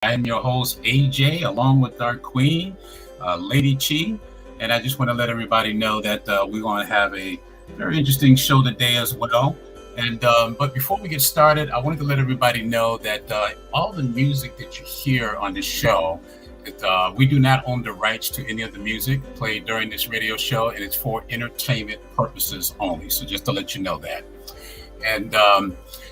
I'm your host, AJ, along with our queen, Lady Chee. And I just want to let everybody know that we're going to have a very interesting show today as well. But before we get started, I wanted to let everybody know that all the music that you hear on this show, that we do not own the rights to any of the music played during this radio show, and it's for entertainment purposes only. So just to let you know that. And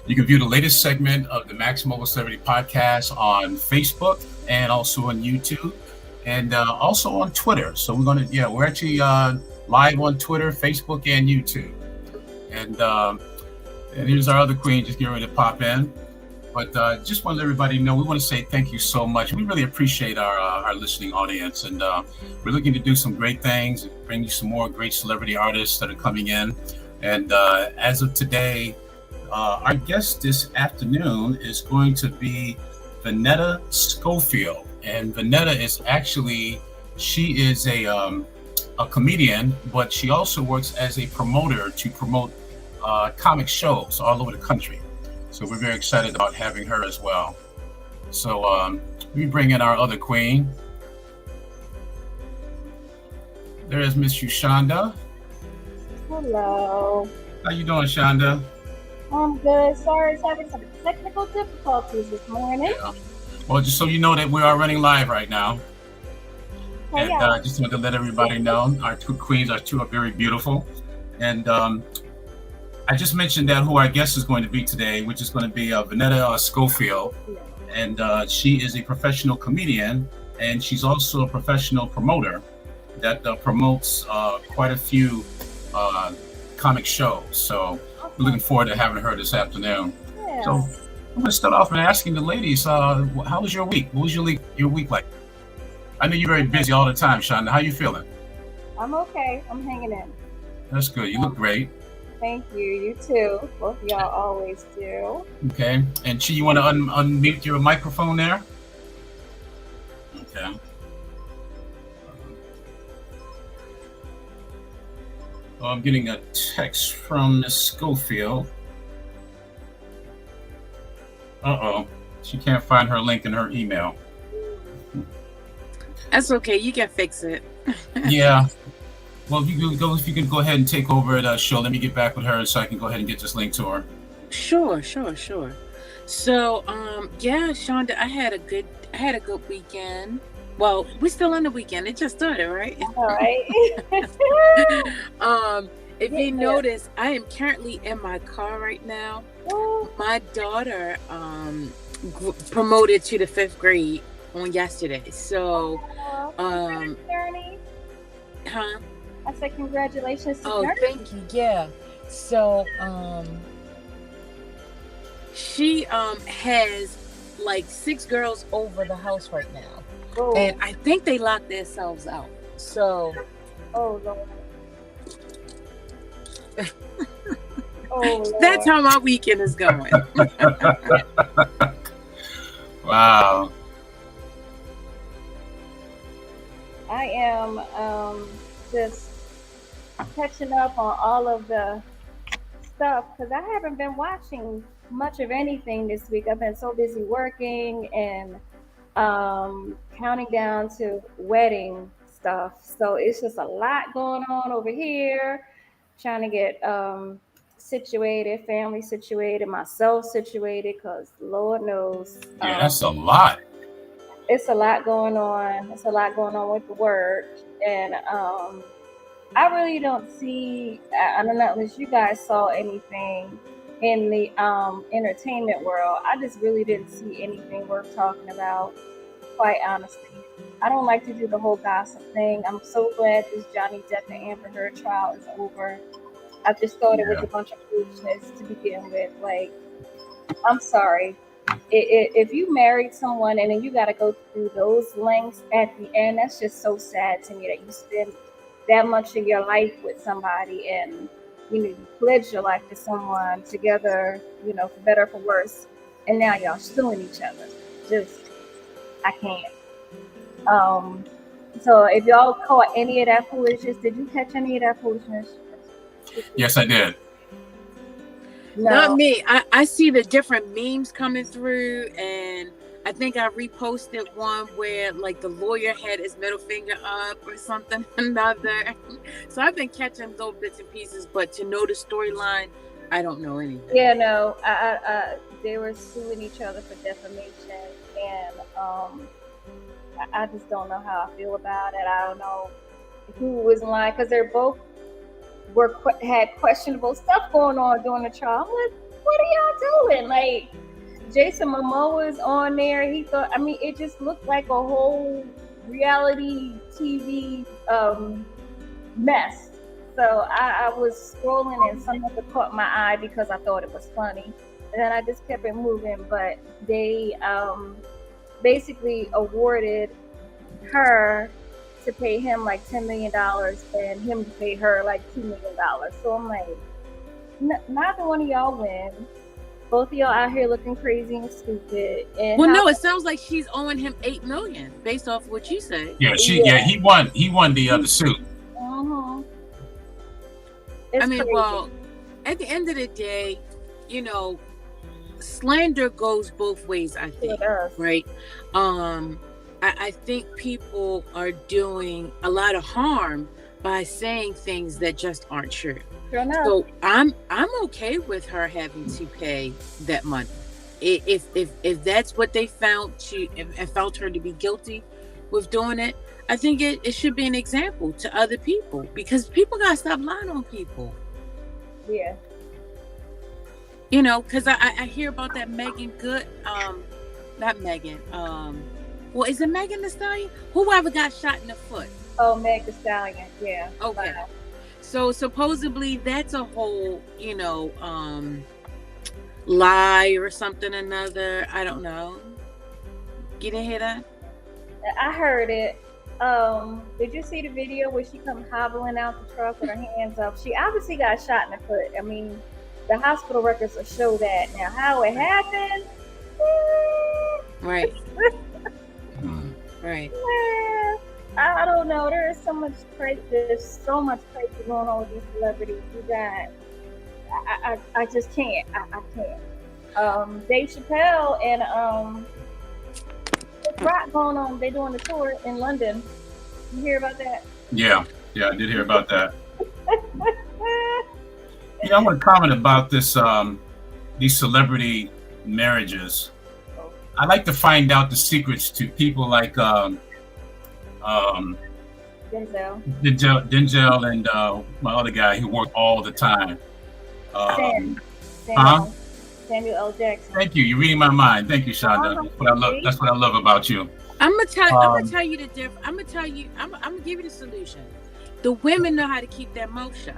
you can view the latest segment of the Maximum Celebrity Podcast on Facebook and also on YouTube and also on Twitter. So we're actually live on Twitter, Facebook, and YouTube. And here's our other queen just getting ready to pop in. But just want to let everybody know, we want to say thank you so much. We really appreciate our listening audience. And we're looking to do some great things and bring you some more great celebrity artists that are coming in. And as of today, our guest this afternoon is going to be Vanetta Schoefield. And Vanetta she is a comedian, but she also works as a promoter to promote comic shows all over the country. So we're very excited about having her as well. So we bring in our other queen. There is Miss Ushanda. Hello. How you doing, Shonda? I'm good. Sorry, I was having some technical difficulties this morning. Yeah. Well, just so you know that we are running live right now. And I just wanted to let everybody know our two queens are very beautiful. And I just mentioned that who our guest is going to be today, which is going to be Vanetta Schoefield. And she is a professional comedian, and she's also a professional promoter that promotes quite a few comic shows. So we're looking forward to having her this afternoon. Yeah. So I'm going to start off by asking the ladies, how was your week? What was your week like? I know you're very busy all the time, Shonda. How you feeling? I'm okay. I'm hanging in. That's good. You look great. Thank you. You too. Both of y'all always do. Okay. And Chee, you want to unmute your microphone there? Okay. Well, I'm getting a text from Miss Schofield. She can't find her link in her email. That's okay. You can fix it. Yeah. Well, if you can go ahead and take over the show, let me get back with her so I can go ahead and get this link to her. Sure. So, Shonda, I had a good weekend. Well, we're still on the weekend. It just started, right? All right. If you notice, I am currently in my car right now. My daughter promoted to the 5th grade on yesterday. So, journey. Huh? I said congratulations to her. Thank you. Yeah. So, she has like 6 girls over the house right now. Oh. And I think they locked themselves out. So, oh Lord. Oh, that's how my weekend is going. Wow. I am just catching up on all of the stuff because I haven't been watching much of anything this week. I've been so busy working and counting down to wedding stuff. So it's just a lot going on over here, trying to get situated, family situated, myself situated, because Lord knows. Yeah, that's a lot. It's a lot going on. It's a lot going on with the work. And I really don't see, I don't know unless you guys saw anything in the entertainment world. I just really didn't see anything worth talking about, quite honestly. I don't like to do the whole gossip thing. I'm so glad this Johnny Depp and Amber Heard trial is over. I just thought it was a bunch of foolishness to begin with. Like, I'm sorry. If you married someone and then you got to go through those lengths at the end, that's just so sad to me that you spend that much of your life with somebody and you pledge your life to someone together, for better or for worse, and now y'all suing each other. Just, I can't. So if y'all caught any of that foolishness, did you catch any of that foolishness? Yes, I did. No. Not me. I see the different memes coming through, and I think I reposted one where like the lawyer had his middle finger up or something another. So I've been catching little bits and pieces, but to know the storyline, I don't know anything. Yeah, no, they were suing each other for defamation, and I just don't know how I feel about it. I don't know who was lying, because they're both had questionable stuff going on during the trial. I'm like, what are y'all doing? Like, Jason Momoa's on there. He thought, I mean, it just looked like a whole reality TV mess. So I was scrolling and some of it caught my eye because I thought it was funny. And then I just kept it moving. But they basically awarded her to pay him like $10 million and him to pay her like $2 million. So I'm like, neither one of y'all win. Both of y'all out here looking crazy and stupid. And well, no, it sounds like she's owing him $8 million based off what you said. Yeah, he won the other suit. Uh-huh. I mean, crazy. Well, at the end of the day, you know, slander goes both ways, I think. Right? I think people are doing a lot of harm by saying things that just aren't true. So I'm okay with her having to pay that money. If that's what they found and felt her to be guilty with doing it, I think it should be an example to other people, because people gotta stop lying on people. Yeah. You know, because I hear about that Megan Good, not Megan. Well, is it Megan Thee Stallion? Whoever got shot in the foot. Oh, Meg Thee Stallion. Yeah. Okay. Wow. So supposedly that's a whole, you know, lie or something another. I don't know. You didn't hear that? I heard it. Did you see the video where she come hobbling out the truck with her hands up? She obviously got shot in the foot. I mean, the hospital records will show that. Now, how it happened? Right. Right. I don't know. There's so much crazy going on with these celebrities. You got, I just can't. I can't. Dave Chappelle and Rock going on. They doing the tour in London. You hear about that? Yeah, I did hear about that. You know, I want to comment about this. These celebrity marriages. I like to find out the secrets to people like Denzel and my other guy who work all the time. Samuel L. Jackson. Thank you. You're reading my mind. Thank you, Shonda. That's what I love about you. I'm gonna tell you the difference. I'm gonna give you the solution. The women know how to keep their mouth shut.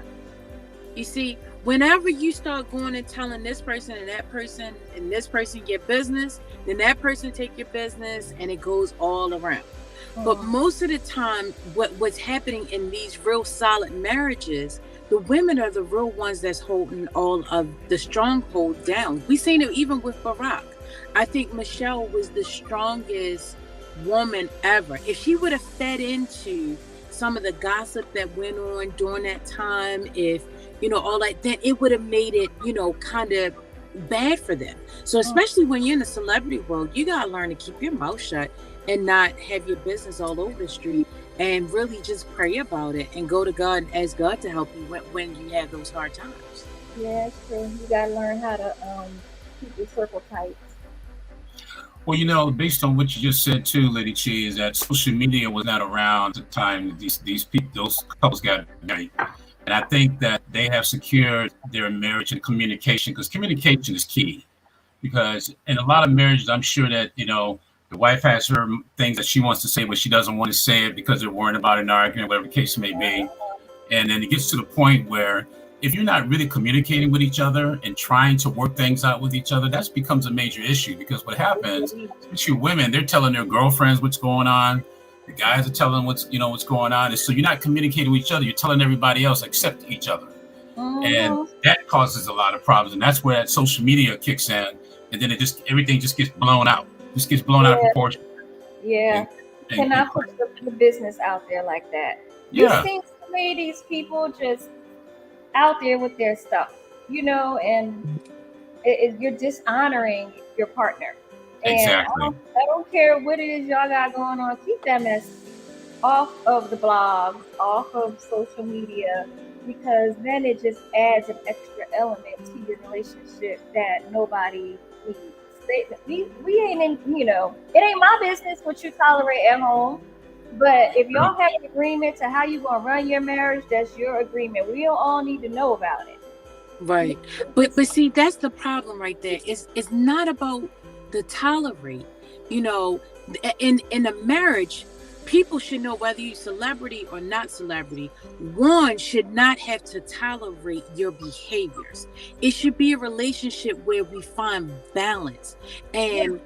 You see, whenever you start going and telling this person and this person your business, then that person take your business and it goes all around. But most of the time, what's happening in these real solid marriages, the women are the real ones that's holding all of the stronghold down. We've seen it even with Barack. I think Michelle was the strongest woman ever. If she would have fed into some of the gossip that went on during that time, if, you know, all that, then it would have made it, you know, kind of bad for them. So especially when you're in the celebrity world, you got to learn to keep your mouth shut and not have your business all over the street, and really just pray about it and go to God and ask God to help you when you have those hard times. Yeah, it's true. You got to learn how to keep your circle tight. Well, you know, based on what you just said too, Lady Chee, is that social media was not around at the time these people, those couples got married. And I think that they have secured their marriage and communication, because communication is key. Because in a lot of marriages, I'm sure that, you know, the wife has her things that she wants to say, but she doesn't want to say it because they're worried about an argument, whatever the case may be. And then it gets to the point where if you're not really communicating with each other and trying to work things out with each other, that becomes a major issue. Because what happens, especially women, they're telling their girlfriends what's going on. The guys are telling what's going on. And so you're not communicating with each other. You're telling everybody else except each other. And that causes a lot of problems. And that's where that social media kicks in. And then everything just gets blown out. Just gets blown out of proportion. Yeah. Cannot put the business out there like that. Yeah. It seems to me these people just out there with their stuff, you know, and you're dishonoring your partner. And Exactly. I don't care what it is y'all got going on. Keep that mess off of the blog, off of social media, because then it just adds an extra element to your relationship that nobody needs. We ain't in, it ain't my business what you tolerate at home. But if y'all have an agreement to how you gonna run your marriage, that's your agreement. We don't all need to know about it. Right. But see, that's the problem right there. It's not about the tolerate. In a marriage, people should know whether you're celebrity or not celebrity. One should not have to tolerate your behaviors. It should be a relationship where we find balance. And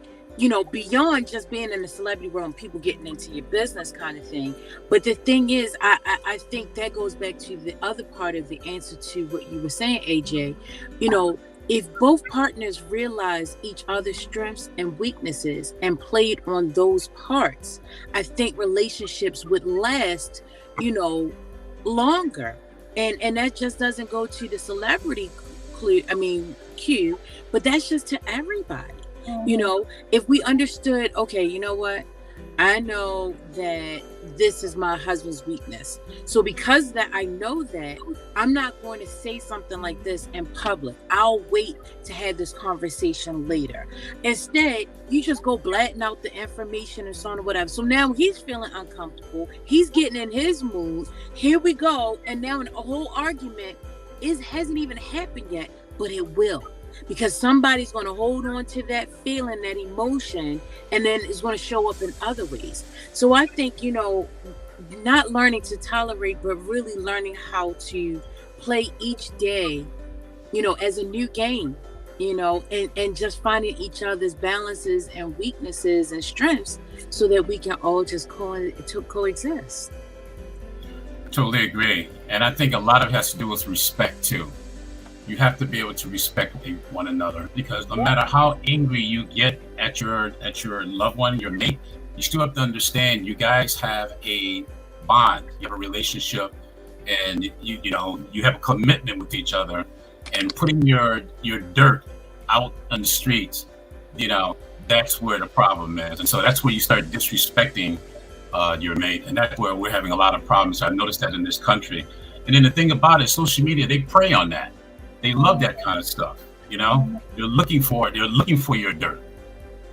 beyond just being in the celebrity world and people getting into your business kind of thing. But the thing is, I think that goes back to the other part of the answer to what you were saying, AJ. If both partners realize each other's strengths and weaknesses and played on those parts, I think relationships would last, longer. And that just doesn't go to the celebrity queue, but that's just to everybody. If we understood, okay, you know what? I know that this is my husband's weakness. So because that I know that, I'm not going to say something like this in public. I'll wait to have this conversation later. Instead, you just go blatting out the information and so on or whatever. So now he's feeling uncomfortable. He's getting in his mood. Here we go. And now a whole argument hasn't even happened yet, but it will. Because somebody's going to hold on to that feeling, that emotion, and then it's going to show up in other ways. So I think, not learning to tolerate, but really learning how to play each day, as a new game, and just finding each other's balances and weaknesses and strengths so that we can all just coexist. Totally agree. And I think a lot of it has to do with respect too. You have to be able to respect one another, because no matter how angry you get at your loved one, your mate, you still have to understand you guys have a bond, you have a relationship, and you have a commitment with each other. And putting your dirt out on the streets, that's where the problem is. And so that's where you start disrespecting your mate, and that's where we're having a lot of problems. I've noticed that in this country. And then the thing about it, social media, they prey on that. They love that kind of stuff, They're looking for your dirt,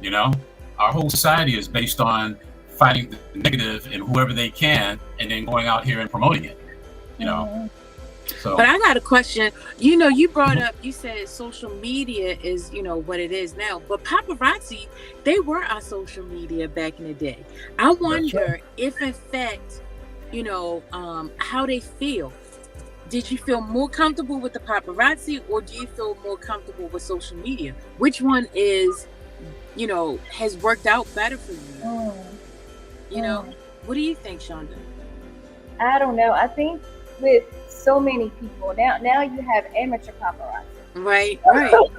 Our whole society is based on finding the negative in whoever they can and then going out here and promoting it, So. But I got a question. You brought up, you said social media is, what it is now. But paparazzi, they were on social media back in the day. I wonder if, in fact, how they feel. Did you feel more comfortable with the paparazzi, or do you feel more comfortable with social media? Which one is, has worked out better for you? What do you think, Shonda? I don't know. I think with so many people now you have amateur paparazzi. Right. Well,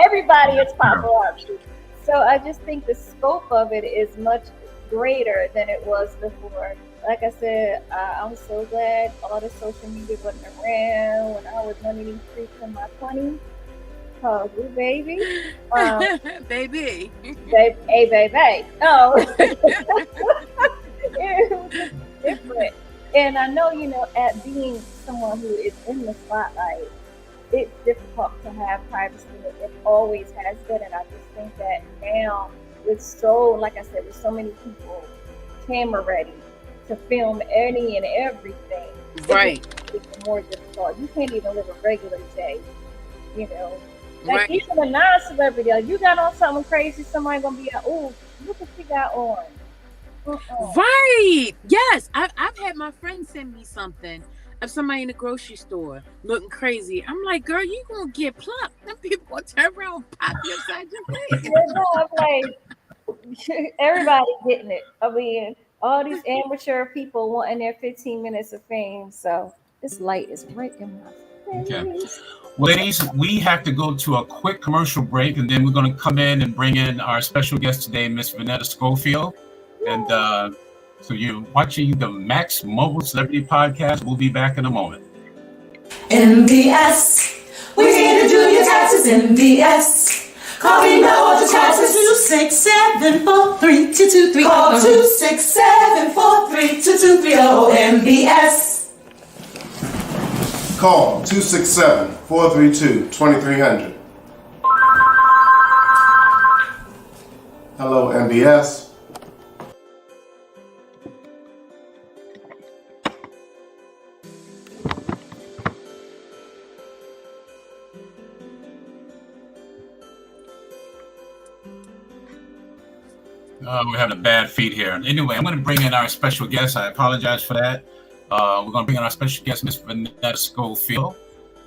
everybody is paparazzi. So I just think the scope of it is much greater than it was before. Like I said, I'm so glad all the social media wasn't around when I was running these streets in my 20s. Cause we baby. Baby. Hey, baby. Oh. It was just different. And I know, at being someone who is in the spotlight, it's difficult to have privacy. It always has been. And I just think that now with like I said, with so many people camera ready to film any and everything, right? It's more difficult. You can't even live a regular day, Right. Even a non-celebrity, you got on something crazy, somebody gonna be like, "Oh, look what you got on." Right. Yes, I've had my friends send me something of somebody in the grocery store looking crazy. I'm like, girl, you gonna get plucked. Them people gonna turn around and pop you upside your face. I'm like, everybody getting it. I mean, all these amateur people wanting their 15 minutes of fame. So this light is right in my face. Okay. Ladies, we have to go to a quick commercial break, and then we're going to come in and bring in our special guest today, Miss Vanetta Schofield. And so you're watching the Max Mobile Celebrity Podcast. We'll be back in a moment. MBS, we're here to do your taxes. MBS, Call me now or just text us 267-43-2230. Call 267-43-2230 MBS. Call 267-432-2300. Hello, MBS. We're having a bad feed here. Anyway, I'm going to bring in our special guest. I apologize for that. We're going to bring in our special guest, Miss Vanetta Schoefield,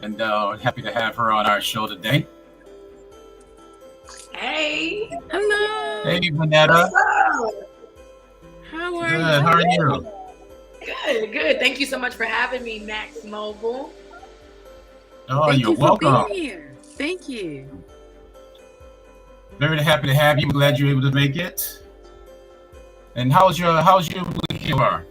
and happy to have her on our show today. Hey. Hello. Hey, Vanetta. How are Good. you? How are you? Good. Thank you so much for having me, Max Mobile. Oh, Thank you're you for welcome. being here. Thank you. Very happy to have you. We're glad you're able to make it. And how's your week here?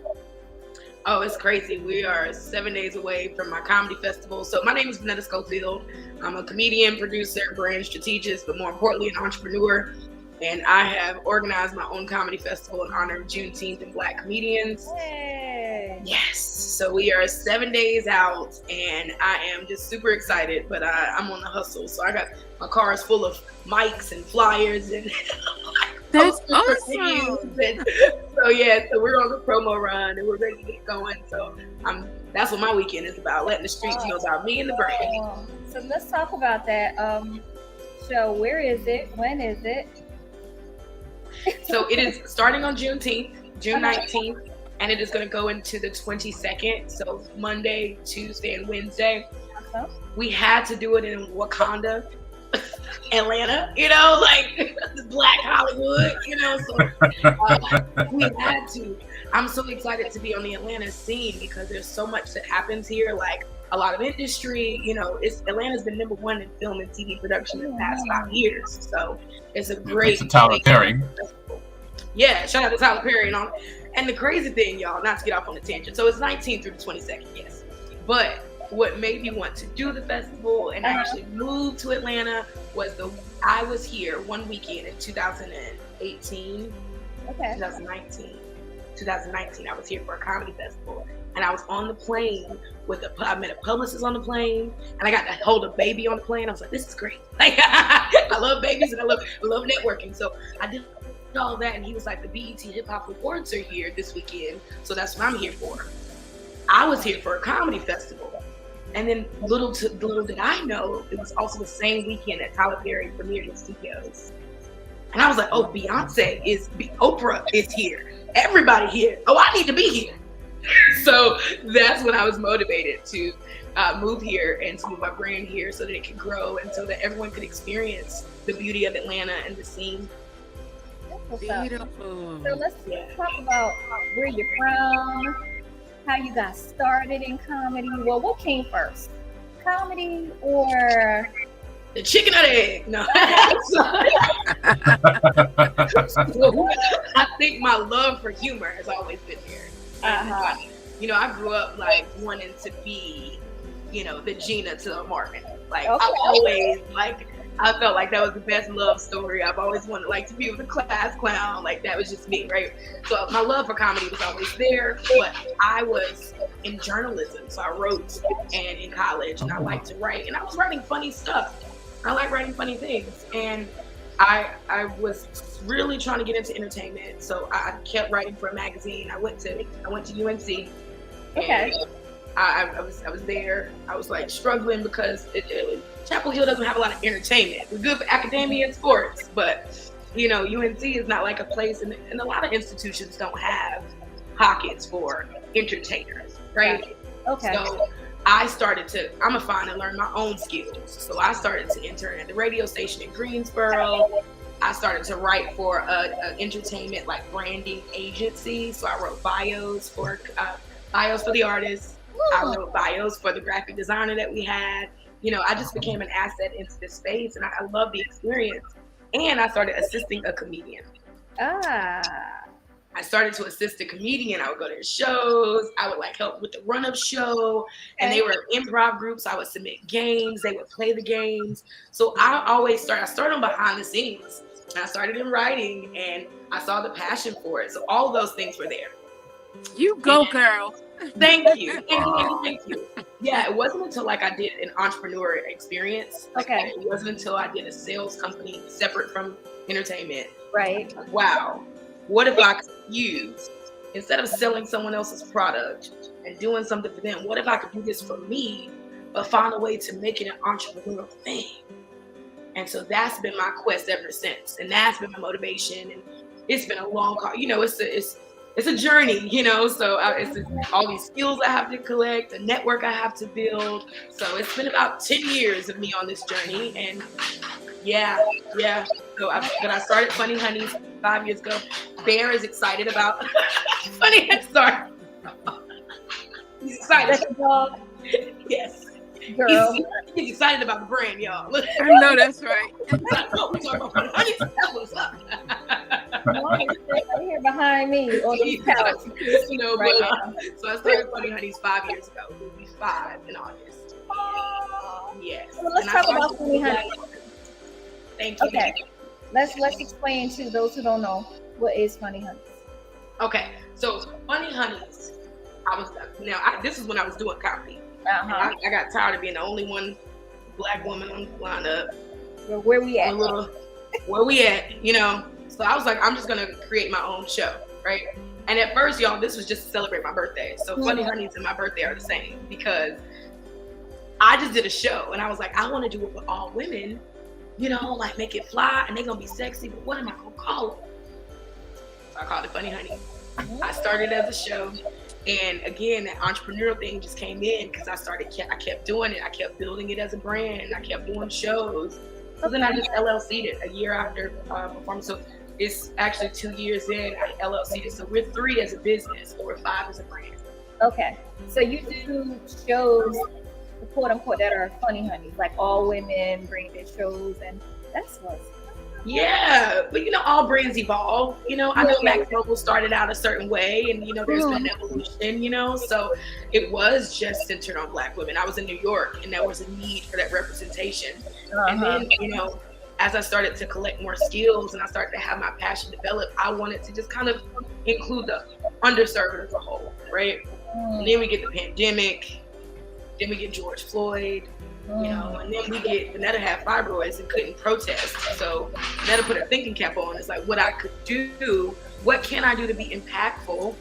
Oh, it's crazy. We are 7 days away from my comedy festival. So my name is Vanetta Schoefield. I'm a comedian, producer, brand strategist, but more importantly, an entrepreneur. And I have organized my own comedy festival in honor of Juneteenth and Black comedians. Yay. Yes. So we are 7 days out, and I am just super excited. But I'm on the hustle. So I got my car is full of mics and flyers and That's awesome. awesome. So we're on the promo run and we're ready to get going. So that's what my weekend is about, letting the streets know about me and the brand. So let's talk about that show. Where is it? When is it? So it is starting on June 19th, and it is going to go into the 22nd. So Monday, Tuesday, and Wednesday. Awesome. We had to do it in Wakanda, Atlanta, like Black Hollywood, so we had to. I'm so excited to be on the Atlanta scene because there's so much that happens here, like a lot of industry. Atlanta's been number one in film and TV production in the past 5 years, so it's a great. It's Tyler Perry. Yeah, shout out to Tyler Perry and all. And the crazy thing, y'all, not to get off on a tangent. So it's 19th through the 22nd, yes. But what made me want to do the festival and actually move to Atlanta was I was here one weekend in 2018. Okay. 2019, I was here for a comedy festival. And I was on the plane I met a publicist on the plane, and I got to hold a baby on the plane. I was like, this is great. I love babies and I love networking. So I did all that, and he was like, the BET Hip Hop Awards are here this weekend, so that's what I'm here for. I was here for a comedy festival. And then little did I know, it was also the same weekend that Tyler Perry premiered his studios. And I was like, oh, Oprah is here. Everybody here. Oh, I need to be here. So that's when I was motivated to move here and to move my brand here so that it could grow and so that everyone could experience the beauty of Atlanta and the scene. Beautiful. So let's talk about where you're from, how you got started in comedy. Well, what came first? Comedy or the chicken or the egg? No. I think my love for humor has always been there. I grew up wanting to be, the Gina to the Marvin. I always I felt like that was the best love story. I've always wanted to be with a class clown. That was just me, right? So my love for comedy was always there, but I was in journalism. So I wrote and in college, and I liked to write, and I was writing funny stuff. I like writing funny things. And I was really trying to get into entertainment. So I kept writing for a magazine. I went to UNC. Okay. I was there. I was struggling because Chapel Hill doesn't have a lot of entertainment. We're good for academia and sports, but UNC is not a place, and a lot of institutions don't have pockets for entertainers, right? Okay. So I'm a find and learn my own skills. So I started to intern at the radio station in Greensboro. I started to write for an entertainment branding agency. So I wrote bios for the artists. I wrote bios for the graphic designer that we had. I just became an asset into this space, and I love the experience. And I started assisting a comedian. I I started to assist a comedian. I would go to his shows. I would like help with the run-up show. And they were improv groups. I would submit games. They would play the games. So I started on behind the scenes. And I started in writing and I saw the passion for it. So all of those things were there. You go, girl. Thank you. Thank you. Yeah, it wasn't until like I did an entrepreneur experience. Okay. It wasn't until I did a sales company separate from entertainment. Right. Like, wow, what if I could use, instead of selling someone else's product and doing something for them, what if I could do this for me, but find a way to make it an entrepreneurial thing? And so that's been my quest ever since. And that's been my motivation. And it's been a long call. You know, it's a journey, you know, so it's all these skills I have to collect, a network I have to build. So it's been about 10 years of me on this journey. And yeah. So I started Funny Honeys 5 years ago. Bear is excited about Funny Honeys. Sorry. He's excited. Yes. Girl. He's excited about the brand, y'all. I know that's right. Oh, we're talking about Funny Honeys. That's what's up. Right here behind me on this couch. You know, right now. So I started Funny Honeys 5 years ago. It'll be 5 in August. Yes. So let's talk about Funny Honeys. Thank you. Okay. Let's explain to those who don't know what is Funny Honeys. Okay. So Funny Honeys, this is when I was doing comedy. Uh-huh. I got tired of being the only one Black woman on the lineup. Well, where we at? Where we at, you know? So I was like, I'm just going to create my own show, right? And at first, y'all, this was just to celebrate my birthday. So Funny Honeys and my birthday are the same because I just did a show and I was like, I want to do it with all women, you know, like make it fly and they're going to be sexy, but what am I going to call it? So I called it Funny Honeys. I started as a show. And again, that entrepreneurial thing just came in because I kept doing it. I kept building it as a brand. I kept doing shows. So then I just LLC'd it a year after performing. So it's actually 2 years in, I LLC'd it. So we're 3 as a business, but we're 5 as a brand. Okay. So you do shows, quote unquote, that are Funny Honeys, like all women bring their shows, and that's what's. Yeah, but you know, all brands evolve. You know, I know Mac Mobile started out a certain way, and you know, there's been evolution. You know, so it was just centered on Black women. I was in New York, and there was a need for that representation. And then, you know, as I started to collect more skills and I started to have my passion develop, I wanted to just kind of include the underserved as a whole, right? And then we get the pandemic, then we get George Floyd. You know, and then we get Vanetta had fibroids and couldn't protest. So Vanetta put her thinking cap on. It's like what I could do, what can I do to be impactful?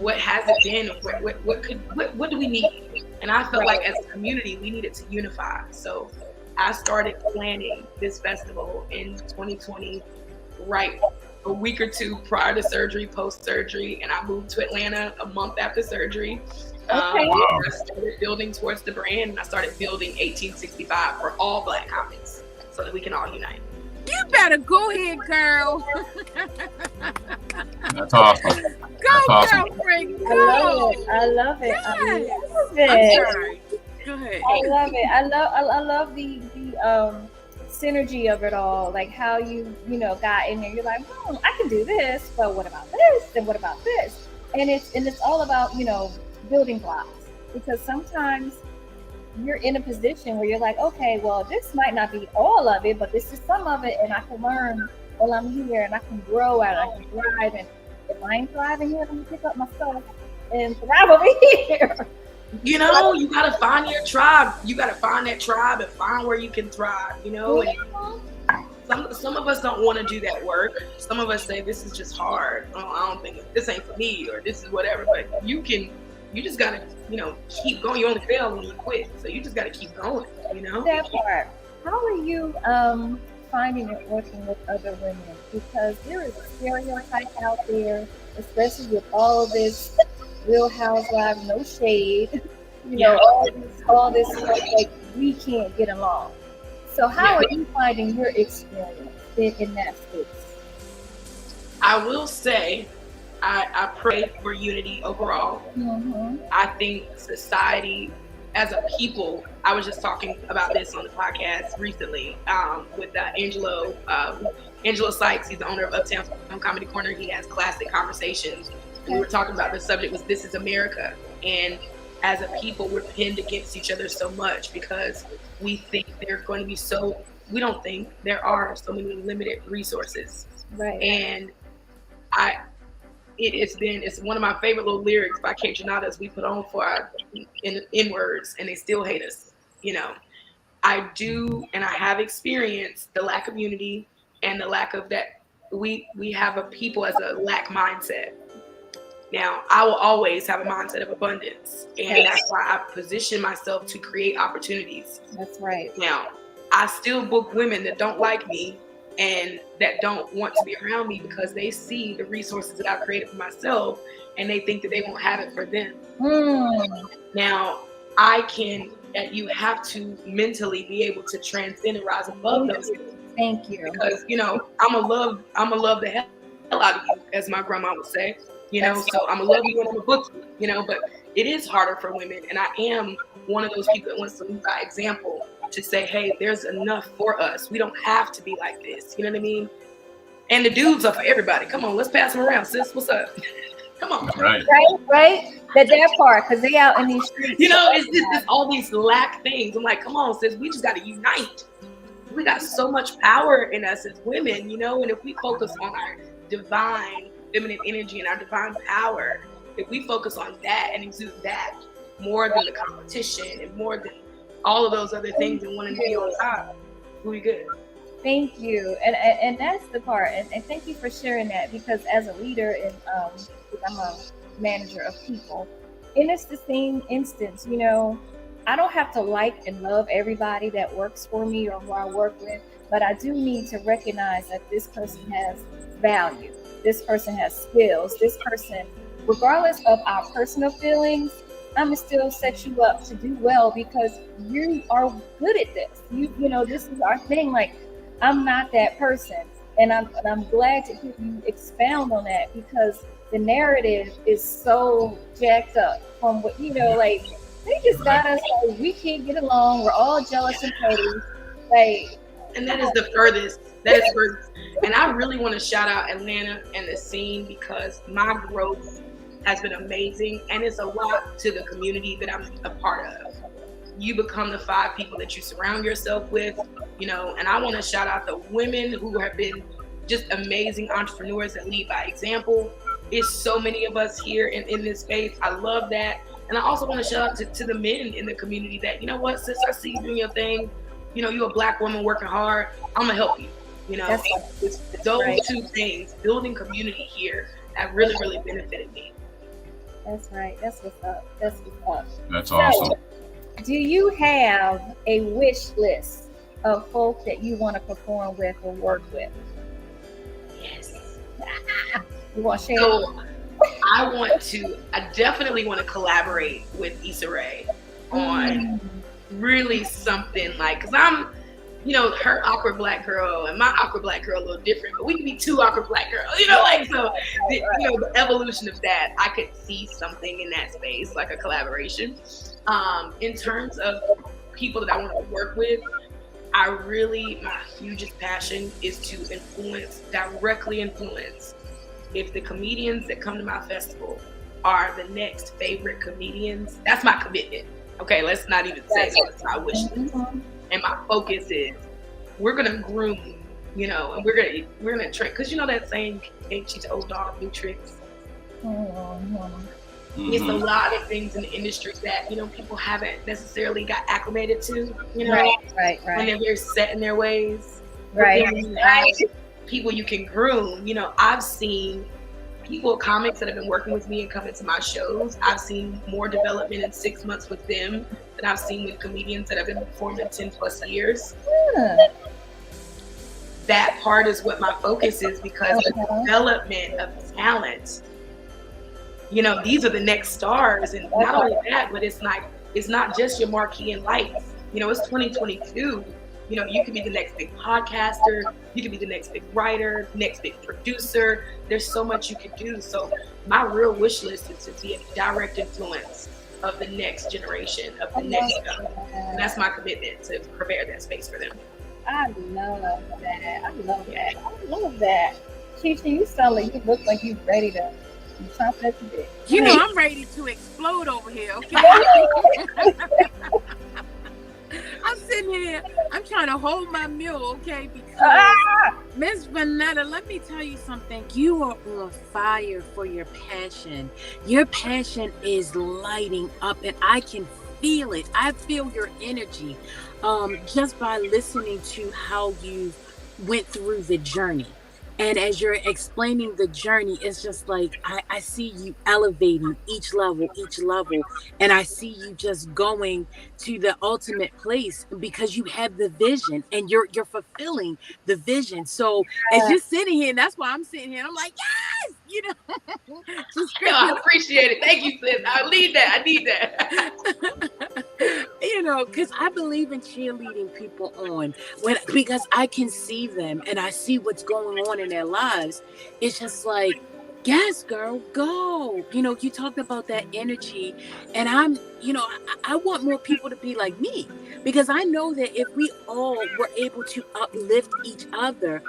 What has it been? What do we need? And I felt like as a community we needed to unify. So I started planning this festival in 2020, right a week or two prior to surgery, post surgery, and I moved to Atlanta a month after surgery. I started building towards the brand, and I started building 1865 for all Black comics so that we can all unite. You better go ahead, girl. That's awesome. Girlfriend, go. I love it. Yes. I love it. I'm sorry. Go ahead. I love it. I love the synergy of it all, like how you got in there. You're like, I can do this, but what about this? And what about this? And it's all about building blocks, because sometimes you're in a position where you're like, okay, well, this might not be all of it, but this is some of it, and I can learn while I'm here, and I can grow and I can thrive. And if I ain't thriving here, let me pick up my stuff and thrive over here. You know, you gotta find your tribe. You gotta find that tribe and find where you can thrive. And some of us don't want to do that work. Some of us say this is just hard. Oh, I don't think this ain't for me, or this is whatever. But you just gotta, keep going. You only fail when you quit. So you just gotta keep going, That part. How are you finding it working with other women? Because there is a stereotype out there, especially with all of this Real Housewives, no shade, all this stuff, like we can't get along. So how are you finding your experience in that space? I will say, I pray for unity overall. I think society as a people, I was just talking about this on the podcast recently with Angelo Sykes. He's the owner of Uptown Comedy Corner. He has classic conversations. And we were talking about, the subject was This is America. And as a people, we're pinned against each other so much because we think they're going to be we don't think there are so many limited resources. Right. And it's one of my favorite little lyrics by Kate Janadas we put on for our N-words, and they still hate us. You know, I do, and I have experienced the lack of unity and the lack of that. We have a people as a lack mindset. Now, I will always have a mindset of abundance, and that's why I position myself to create opportunities. That's right. Now, I still book women that don't like me and that don't want to be around me because they see the resources that I've created for myself and they think that they won't have it for them. Now, you have to mentally be able to transcend and rise above those things. Thank you. Because, you know, I'm gonna love the hell out of you, as my grandma would say. You know, so I'm gonna love you and I'm gonna book you, you know, but it is harder for women. And I am one of those people that wants to lead by example, to say, hey, there's enough for us. We don't have to be like this. You know what I mean? And the dudes are for everybody. Come on, let's pass them around, sis. What's up? Come on. Right. That part, because they out in these streets. You know, it's all these lack things. I'm like, come on, sis, we just got to unite. We got so much power in us as women, you know, and if we focus on our divine feminine energy and our divine power, if we focus on that and exude that more than the competition and more than all of those other things and wanting to be on top, we'll be good. Thank you. And that's the part. And thank you for sharing that, because as a leader, and I'm a manager of people, and it's the same instance, you know, I don't have to like and love everybody that works for me or who I work with, but I do need to recognize that this person has value. This person has skills. This person, regardless of our personal feelings, I'm gonna still set you up to do well because you are good at this. You know, this is our thing. Like, I'm not that person, and I'm glad to hear you expound on that, because the narrative is so jacked up from what, you know, like, they just got us like we can't get along. We're all jealous and petty, like. And that is the furthest. That is furthest. And I really want to shout out Atlanta and the scene, because my growth has been amazing, and it's a lot to the community that I'm a part of. You become the 5 people that you surround yourself with, you know, and I want to shout out the women who have been just amazing entrepreneurs that lead by example. It's so many of us here in this space. I love that. And I also want to shout out to the men in the community that, you know what, sis, I see you doing your thing. You know, you're a Black woman working hard. I'm going to help you. You know, it's those two things, building community here, that really, really benefited me. That's right. That's what's up. That's what's up. That's awesome. So, do you have a wish list of folk that you want to perform with or work with? Yes. You want to share? So I definitely want to collaborate with Issa Rae on really something like, because I'm, you know, her awkward Black girl and my awkward Black girl a little different, but we can be 2 awkward Black girls, you know, like, so, you know, the evolution of that, I could see something in that space, like a collaboration. In terms of people that I want to work with, my hugest passion is to directly influence. If the comedians that come to my festival are the next favorite comedians, that's my commitment. Okay, let's not even say that's my wish list. And my focus is, we're gonna groom, you know, and we're gonna train, because you know that saying, can't teach old dog new tricks. It's a lot of things in the industry that, you know, people haven't necessarily got acclimated to, you know, right. And they're very set in their ways. Right. People you can groom. You know, I've seen comics that have been working with me and coming to my shows. I've seen more development in 6 months with them than I've seen with comedians that have been performing 10+ years. That part is what my focus is, because the development of talent, you know, these are the next stars. And not only that, but it's not just your marquee and lights. You know, it's 2022. You know, you could be the next big podcaster, you could be the next big writer, next big producer. There's so much you could do. So my real wish list is to be a direct influence of the next generation, of the next stuff. And that's my commitment, to prepare that space for them. I love that. I love that. Chee, you sound like you look like you ready to chop at the bit. You know, I'm ready to explode over here, okay? I'm sitting here, I'm trying to hold my mule, okay? Because Miss Vanetta, let me tell you something. You are on fire for your passion. Your passion is lighting up, and I can feel it. I feel your energy just by listening to how you went through the journey. And as you're explaining the journey, it's just like I see you elevating each level, and I see you just going to the ultimate place because you have the vision and you're fulfilling the vision. So as you're sitting here, and that's why I'm sitting here, I'm like, yes, you know, just I appreciate it. Thank you, sis. I need that. You know, because I believe in cheerleading people on because I can see them and I see what's going on in their lives. It's just like, yes, girl, go. You know, you talked about that energy, and I want more people to be like me, because I know that if we all were able to uplift each other,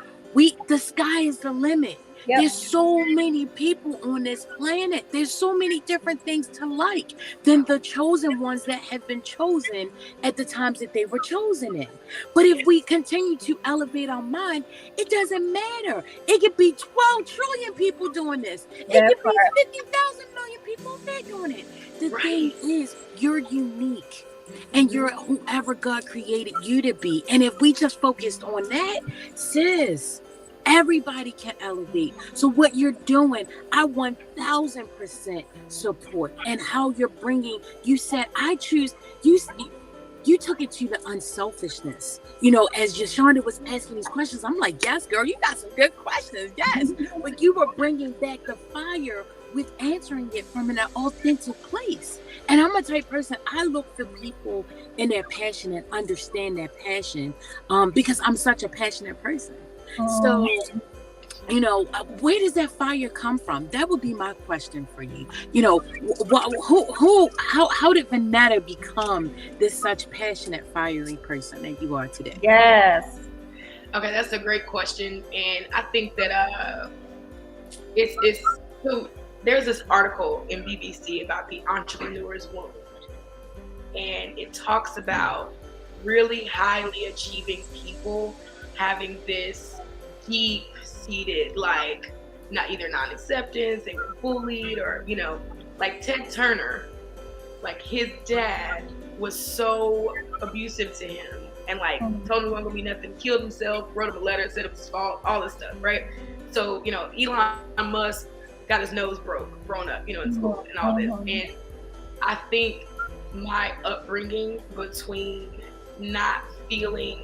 the sky is the limit. Yep. There's so many people on this planet. There's so many different things to like than the chosen ones that have been chosen at the times that they were chosen in. But if we continue to elevate our mind, it doesn't matter. It could be 12 trillion people doing this. It could be 50,000 million people out there doing it. The thing is, you're unique. And you're whoever God created you to be. And if we just focused on that, sis, everybody can elevate. So what you're doing, I 1000% support. And how you're bringing, you said, I choose, you took it to the unselfishness. You know, as Ushanda was asking these questions, I'm like, yes, girl, you got some good questions. Yes. But you were bringing back the fire with answering it from an authentic place. And I'm a type person, I look for people in their passion and understand their passion because I'm such a passionate person. So, you know, where does that fire come from? That would be my question for you. You know, how did Vanetta become this such passionate, fiery person that you are today? Yes. Okay, that's a great question. And I think that it's so there's this article in BBC about the entrepreneur's wound. And it talks about really highly achieving people having this deep-seated, like, not either non-acceptance, they were bullied, or, you know, like Ted Turner, like his dad was so abusive to him and like told him he wasn't gonna be nothing, killed himself, wrote him a letter, said it was his fault, all this stuff, right? So, you know, Elon Musk got his nose grown up, you know, in school and all this. And I think my upbringing between not feeling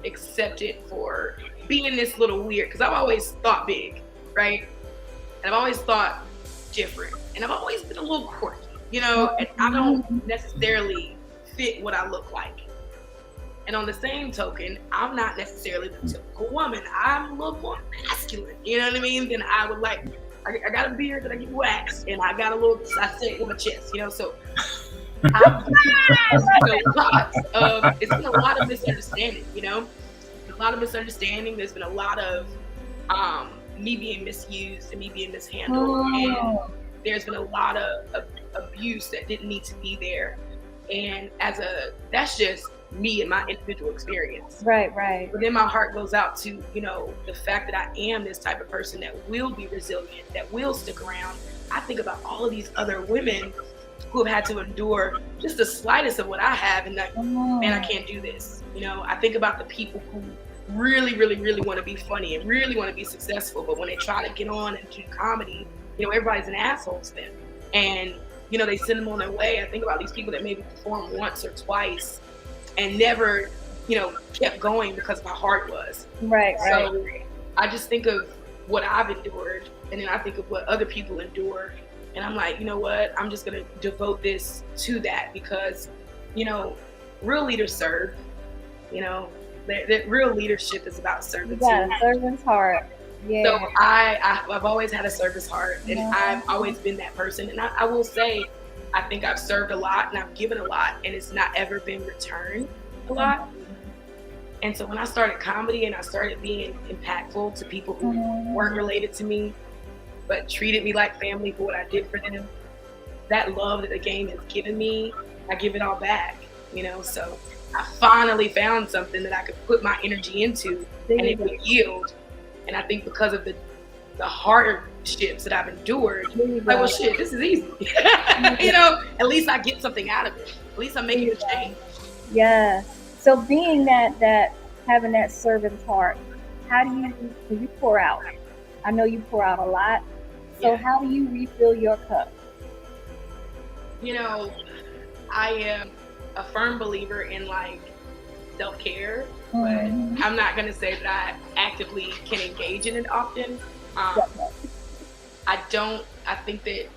accepted for being this little weird, because I've always thought big, right? And I've always thought different. And I've always been a little quirky, you know, and I don't necessarily fit what I look like. And on the same token, I'm not necessarily the typical woman. I'm a little more masculine, you know what I mean? Than I would like. I got a beard that I get waxed, and I got a little, I say it with my chest, you know, so it's been a lot of misunderstanding, you know, a lot of misunderstanding. There's been a lot of me being misused and me being mishandled, and there's been a lot of abuse that didn't need to be there. And that's just me and my individual experience. Right, right. But then my heart goes out to, you know, the fact that I am this type of person that will be resilient, that will stick around. I think about all of these other women who have had to endure just the slightest of what I have, and like, man, I can't do this. You know, I think about the people who really, really, really want to be funny and really want to be successful, but when they try to get on and do comedy, you know, everybody's an asshole to them. And, you know, they send them on their way. I think about these people that maybe perform once or twice and never, you know, kept going because of how hard it was. Right, right. So I just think of what I've endured, and then I think of what other people endure. And I'm like, you know what? I'm just going to devote this to that because, you know, real leaders serve. You know, that real leadership is about service. Yeah, servant's heart. Yeah. So I've always had a service heart, and I've always been that person. And I will say, I think I've served a lot and I've given a lot, and it's not ever been returned a lot. And so when I started comedy and I started being impactful to people who weren't related to me, but treated me like family for what I did for them, that love that the game has given me, I give it all back, you know? So I finally found something that I could put my energy into and it would yield. And I think because of the hardships that I've endured, like, well, shit, this is easy. You know, at least I get something out of it. At least I'm making a change. Yeah. So being that having that servant's heart, how do you pour out? I know you pour out a lot. So how do you refill your cup? You know, I am a firm believer in like self-care, but I'm not going to say that I actively can engage in it often. I think that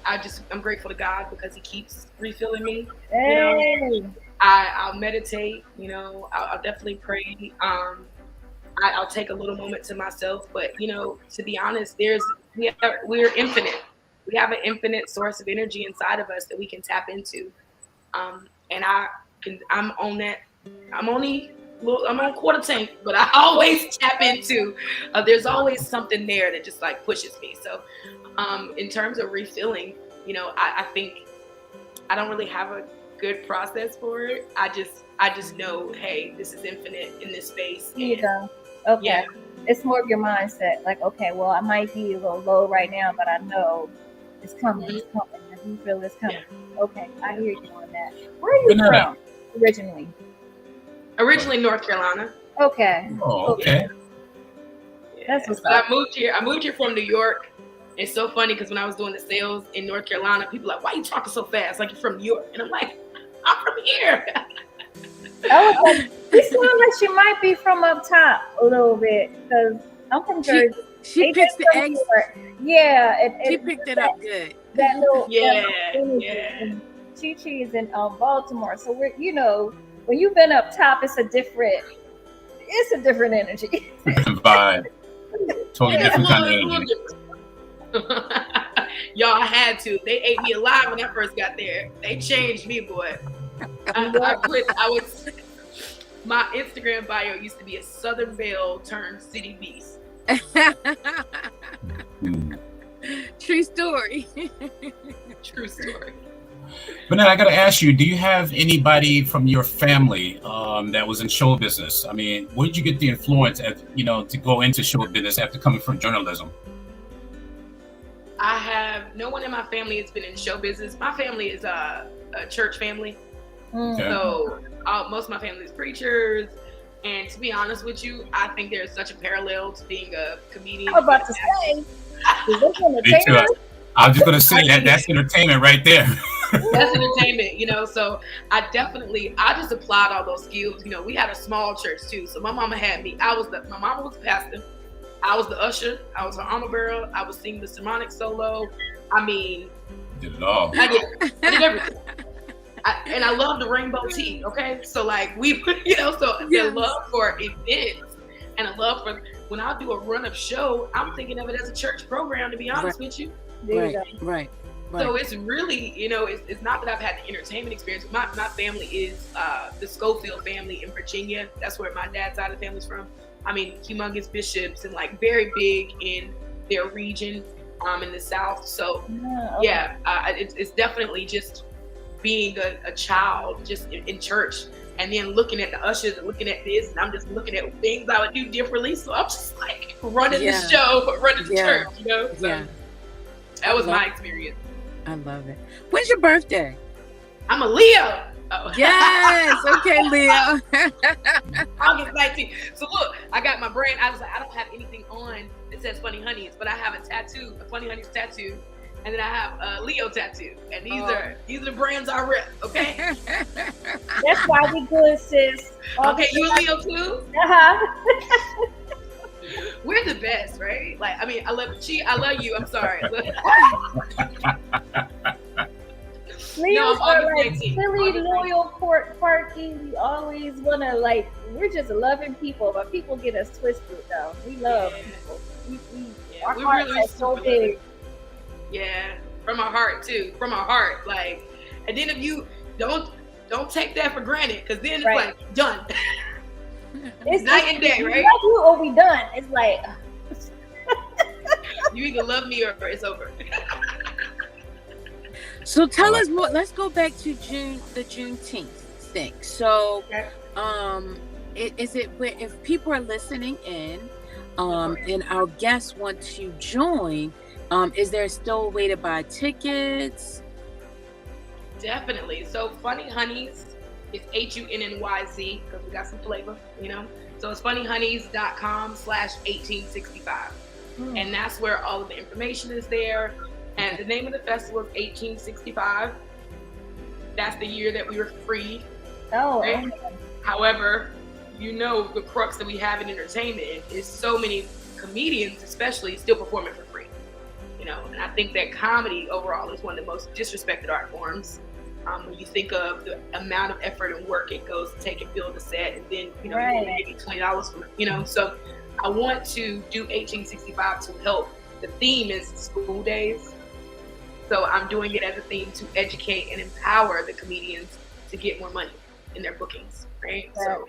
I'm grateful to God because he keeps refilling me. Hey. You know, I'll meditate, you know, I'll definitely pray. I'll take a little moment to myself, but you know, to be honest, we're infinite. We have an infinite source of energy inside of us that we can tap into. And I'm on that. I'm on quarter tank, but I always tap into. There's always something there that just like pushes me. So, in terms of refilling, you know, I think I don't really have a good process for it. I just know, hey, this is infinite in this space. Okay. Yeah. It's more of your mindset. Like, okay, well, I might be a little low right now, but I know it's coming. It's coming. I do feel it's coming. Yeah. Okay, I hear you on that. Where are you from originally? Originally North Carolina. Okay. Oh, okay. Yeah. That's what's up. I moved here from New York. It's so funny because when I was doing the sales in North Carolina, people were like, why are you talking so fast? Like you're from New York. And I'm like, I'm from here. You sound like she might be from up top a little bit because I'm from Jersey. She picks the eggs. Yeah. She picked it up good. That little yeah. Chee is in Baltimore. So we're, you know, when you've been up top, it's a different energy. Different vibe. Totally different kind of energy. Y'all had to. They ate me alive when I first got there. They changed me, boy. I quit. My Instagram bio used to be a Southern Belle turned city beast. True story. True story. But now I got to ask you, do you have anybody from your family that was in show business? I mean, where did you get the influence to go into show business after coming from journalism? I have no one in my family that's been in show business. My family is a church family. Okay. So most of my family is preachers. And to be honest with you, I think there's such a parallel to being a comedian. I was about to say. Me too. I was just going to say that's entertainment right there. That's entertainment, you know. So I just applied all those skills. You know, we had a small church too. So my mama had me. My mama was the pastor. I was the usher. I was her armor bearer. I was singing the sermonic solo. I mean, did it all. I did everything. And I love the rainbow tea. Okay, so like the love for events and a love for when I do a run of show, I'm thinking of it as a church program. To be honest with you, right. So it's really, it's not that I've had the entertainment experience. My family is the Schofield family in Virginia. That's where my dad's side of the family's from. I mean, humongous bishops and like very big in their region in the South. So it's definitely just being a child just in church and then looking at the ushers and looking at this, and I'm just looking at things I would do differently. So I'm just like running the show, but running the church, So that was my experience. I love it. When's your birthday? I'm a Leo. Oh. Yes. Okay, Leo. August 19th. So look, I got my brain. I was like, I don't have anything on that says Funny Honeys, but I have a tattoo, a Funny Honeys tattoo, and then I have a Leo tattoo. And these are the brands I rep. Okay. That's why we good, sis. Okay, you a Leo too? Uh-huh. We're the best, right? Like, I mean, I love Chee. I love you. I'm sorry. Leo's are like silly, loyal, quirky. We always want to we're just loving people, but people get us twisted though. We love people. Our hearts are so big. Yeah, from our heart too. From our heart, like And then if you don't take that for granted, because then it's Right. like done. It's night and day, we right? love you or we done. It's like You either love me or it's over. So tell us more. Let's go back to the Juneteenth thing. So, is it where if people are listening in, and our guests want to join, is there still a way to buy tickets? Definitely. So Funny Honeys is HUNNYZ because we got some flavor, you know. So it's funnyhoneys.com/1865. And that's where all of the information is there. And the name of the festival is 1865. That's the year that we were free. oh, Right? However, you know the crux that we have in entertainment is so many comedians, especially, still performing for free. You know, and I think that comedy overall is one of the most disrespected art forms. When you think of the amount of effort and work it goes to take and build a set, and then you know Right. you maybe $20 from it. You know, so I want to do 1865 to help. The theme is school days. So I'm doing it as a theme to educate and empower the comedians to get more money in their bookings, right? So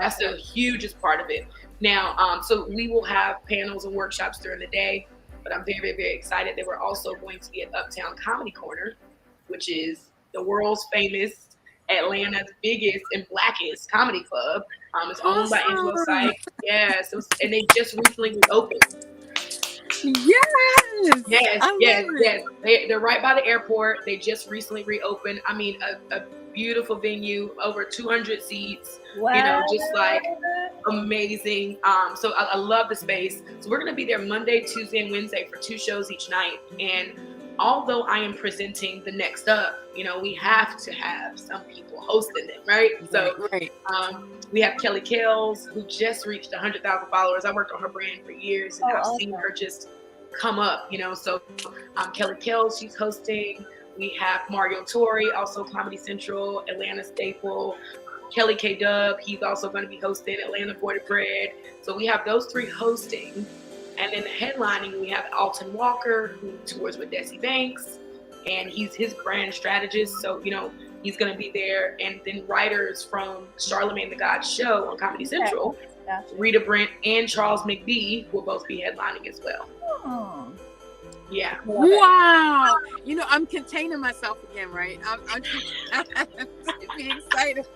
that's the hugest part of it. Now, so we will have panels and workshops during the day, but I'm very, very, very excited that we're also going to be at Uptown Comedy Corner, which is the world's famous, Atlanta's biggest and blackest comedy club. It's owned by Angelo Syke. Yeah, so, and they just recently reopened. Yes. They're right by the airport. They just recently reopened. I mean, a beautiful venue, over 200 seats. Wow. You know, just like amazing. So I love the space. So we're gonna be there Monday, Tuesday, and Wednesday for 2 shows each night. And although I am presenting the next up, you know, we have to have some people hosting it, right? So we have Kelly Kells, who just reached 100,000 followers. I worked on her brand for years, and I've seen her just come up, you know. So Kelly Kells, she's hosting. We have Mario Torre, also Comedy Central, Atlanta staple. Kelly K. Dub, he's also going to be hosting Atlanta Boy to Bread. So we have those 3 hosting. And then the headlining, we have Alton Walker, who tours with Desi Banks, and he's his brand strategist. So, you know, he's going to be there. And then writers from Charlamagne the God Show on Comedy Central, Rita Brent and Charles McBee will both be headlining as well. Oh. Yeah. Wow. You know, I'm containing myself again, right? I'm being excited.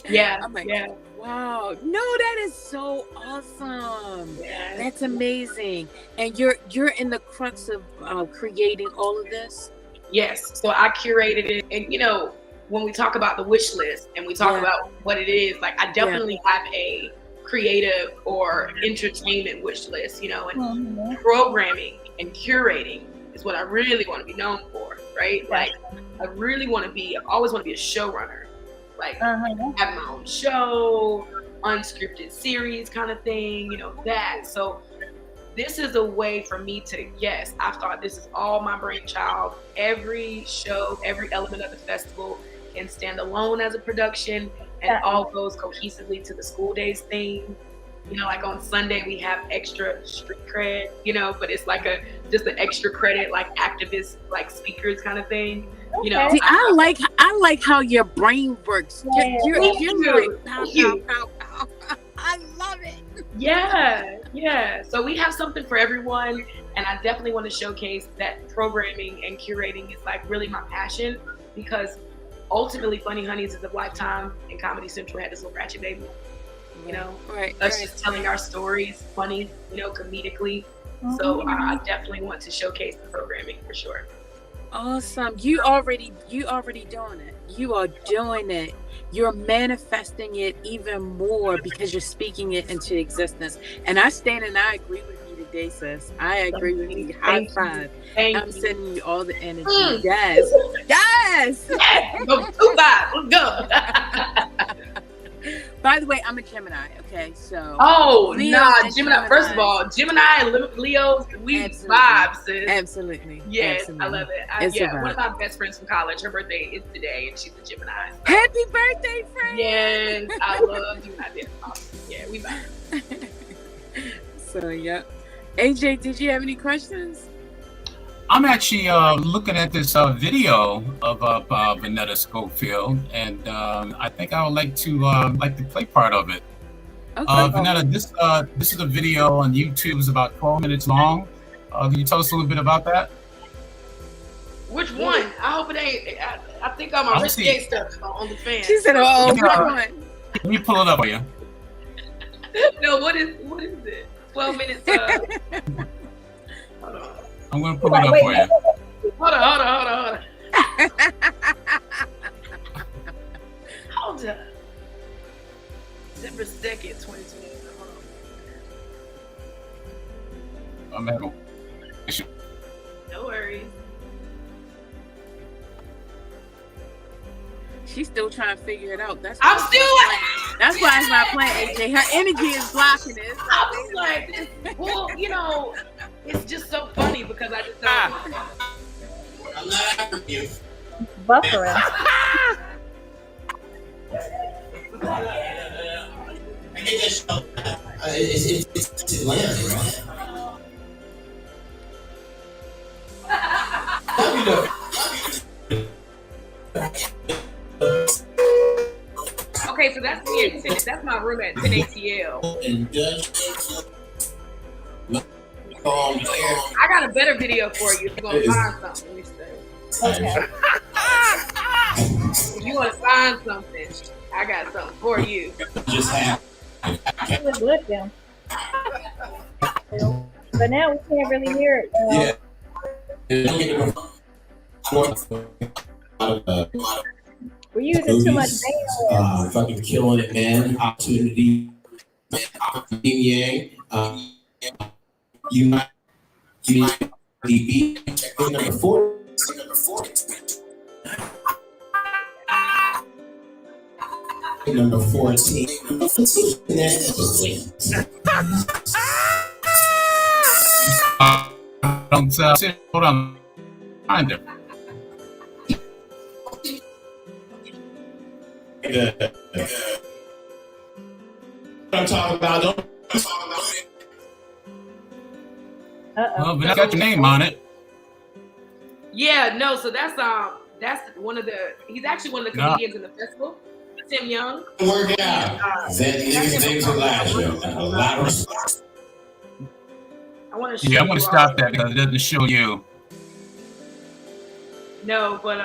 Yeah. I'm like, yeah. Wow. No, that is so awesome. Yeah. That's amazing. And you're in the crux of creating all of this? Yes. So I curated it. And, you know, when we talk about the wish list and we talk about what it is, like I definitely have a creative or entertainment wish list, you know, and programming and curating is what I really want to be known for, right? Like I always want to be a showrunner. Like have my own show, unscripted series kind of thing, you know, that. So this is a way for me to, yes, I thought this is all my brainchild. Every show, every element of the festival can stand alone as a production and all goes cohesively to the school days theme. You know, like on Sunday we have extra street cred, you know, but it's like just an extra credit, like activist, like speakers kind of thing. You know, see, I like how your brain works. You're like pow, pow, pow, pow. I love it. Yeah. So we have something for everyone, and I definitely want to showcase that programming and curating is like really my passion, because ultimately Funny Honeys is a lifetime, and Comedy Central had this little ratchet baby. You know, us just telling our stories funny, you know, comedically. So I definitely want to showcase the programming for sure. Awesome. You already doing it. You are doing it. You're manifesting it even more because you're speaking it into existence. And I stand and I agree with you today, sis. I agree with you. High five. I'm sending you all the energy. Yes. Go 2 5. Let's go. By the way, I'm a Gemini, okay? So Gemini. First of all, Gemini and Leos, we vibe, sis. Absolutely. Yes, absolutely. I love it. One of my best friends from college, her birthday is today, and she's a Gemini. So. Happy birthday, friend! Yes, I love Gemini. That's awesome. Yeah, we vibe. So, yeah. AJ, did you have any questions? I'm actually looking at this video of Vanetta Schofield, and I think I would like to play part of it. Okay. Vanetta, this is a video on YouTube. It's about 12 minutes long. Can you tell us a little bit about that? Which one? I hope it ain't. I think I'm on risque stuff on the fan. She said, "Oh, which one?" Let me pull it up for you. No, what is it? 12 minutes. Hold on. I'm gonna pull it up for you. Hold on. Hold on. December 2nd, 2020. Hold on. I'm having. No worries. She's still trying to figure it out. That's why it's not playing, AJ. Her energy is blocking it. I was like, well, it's just so funny because I just don't. I'm not after you. Buffering. I get that show. It's Atlanta, Okay, so that's me at 10. That's my room at 10 ATL. I got a better video for you if you're gonna find something. Let me see. Okay. If you want to find something, I got something for you. Just have. It was good, then. But now we can't really hear it. We're using too much bandwidth. Fucking killing it, man. Opportunity. Yang. You DB. Number 4. Number 14. Hold on. Find it. I'm talking about. Well, but I got your name on it. Yeah, no. So that's one of the. He's actually one of the comedians in the festival. Tim Young. Work out. Things are last year. A lot of. I want to. Yeah, I'm gonna stop that because it doesn't show you. No, but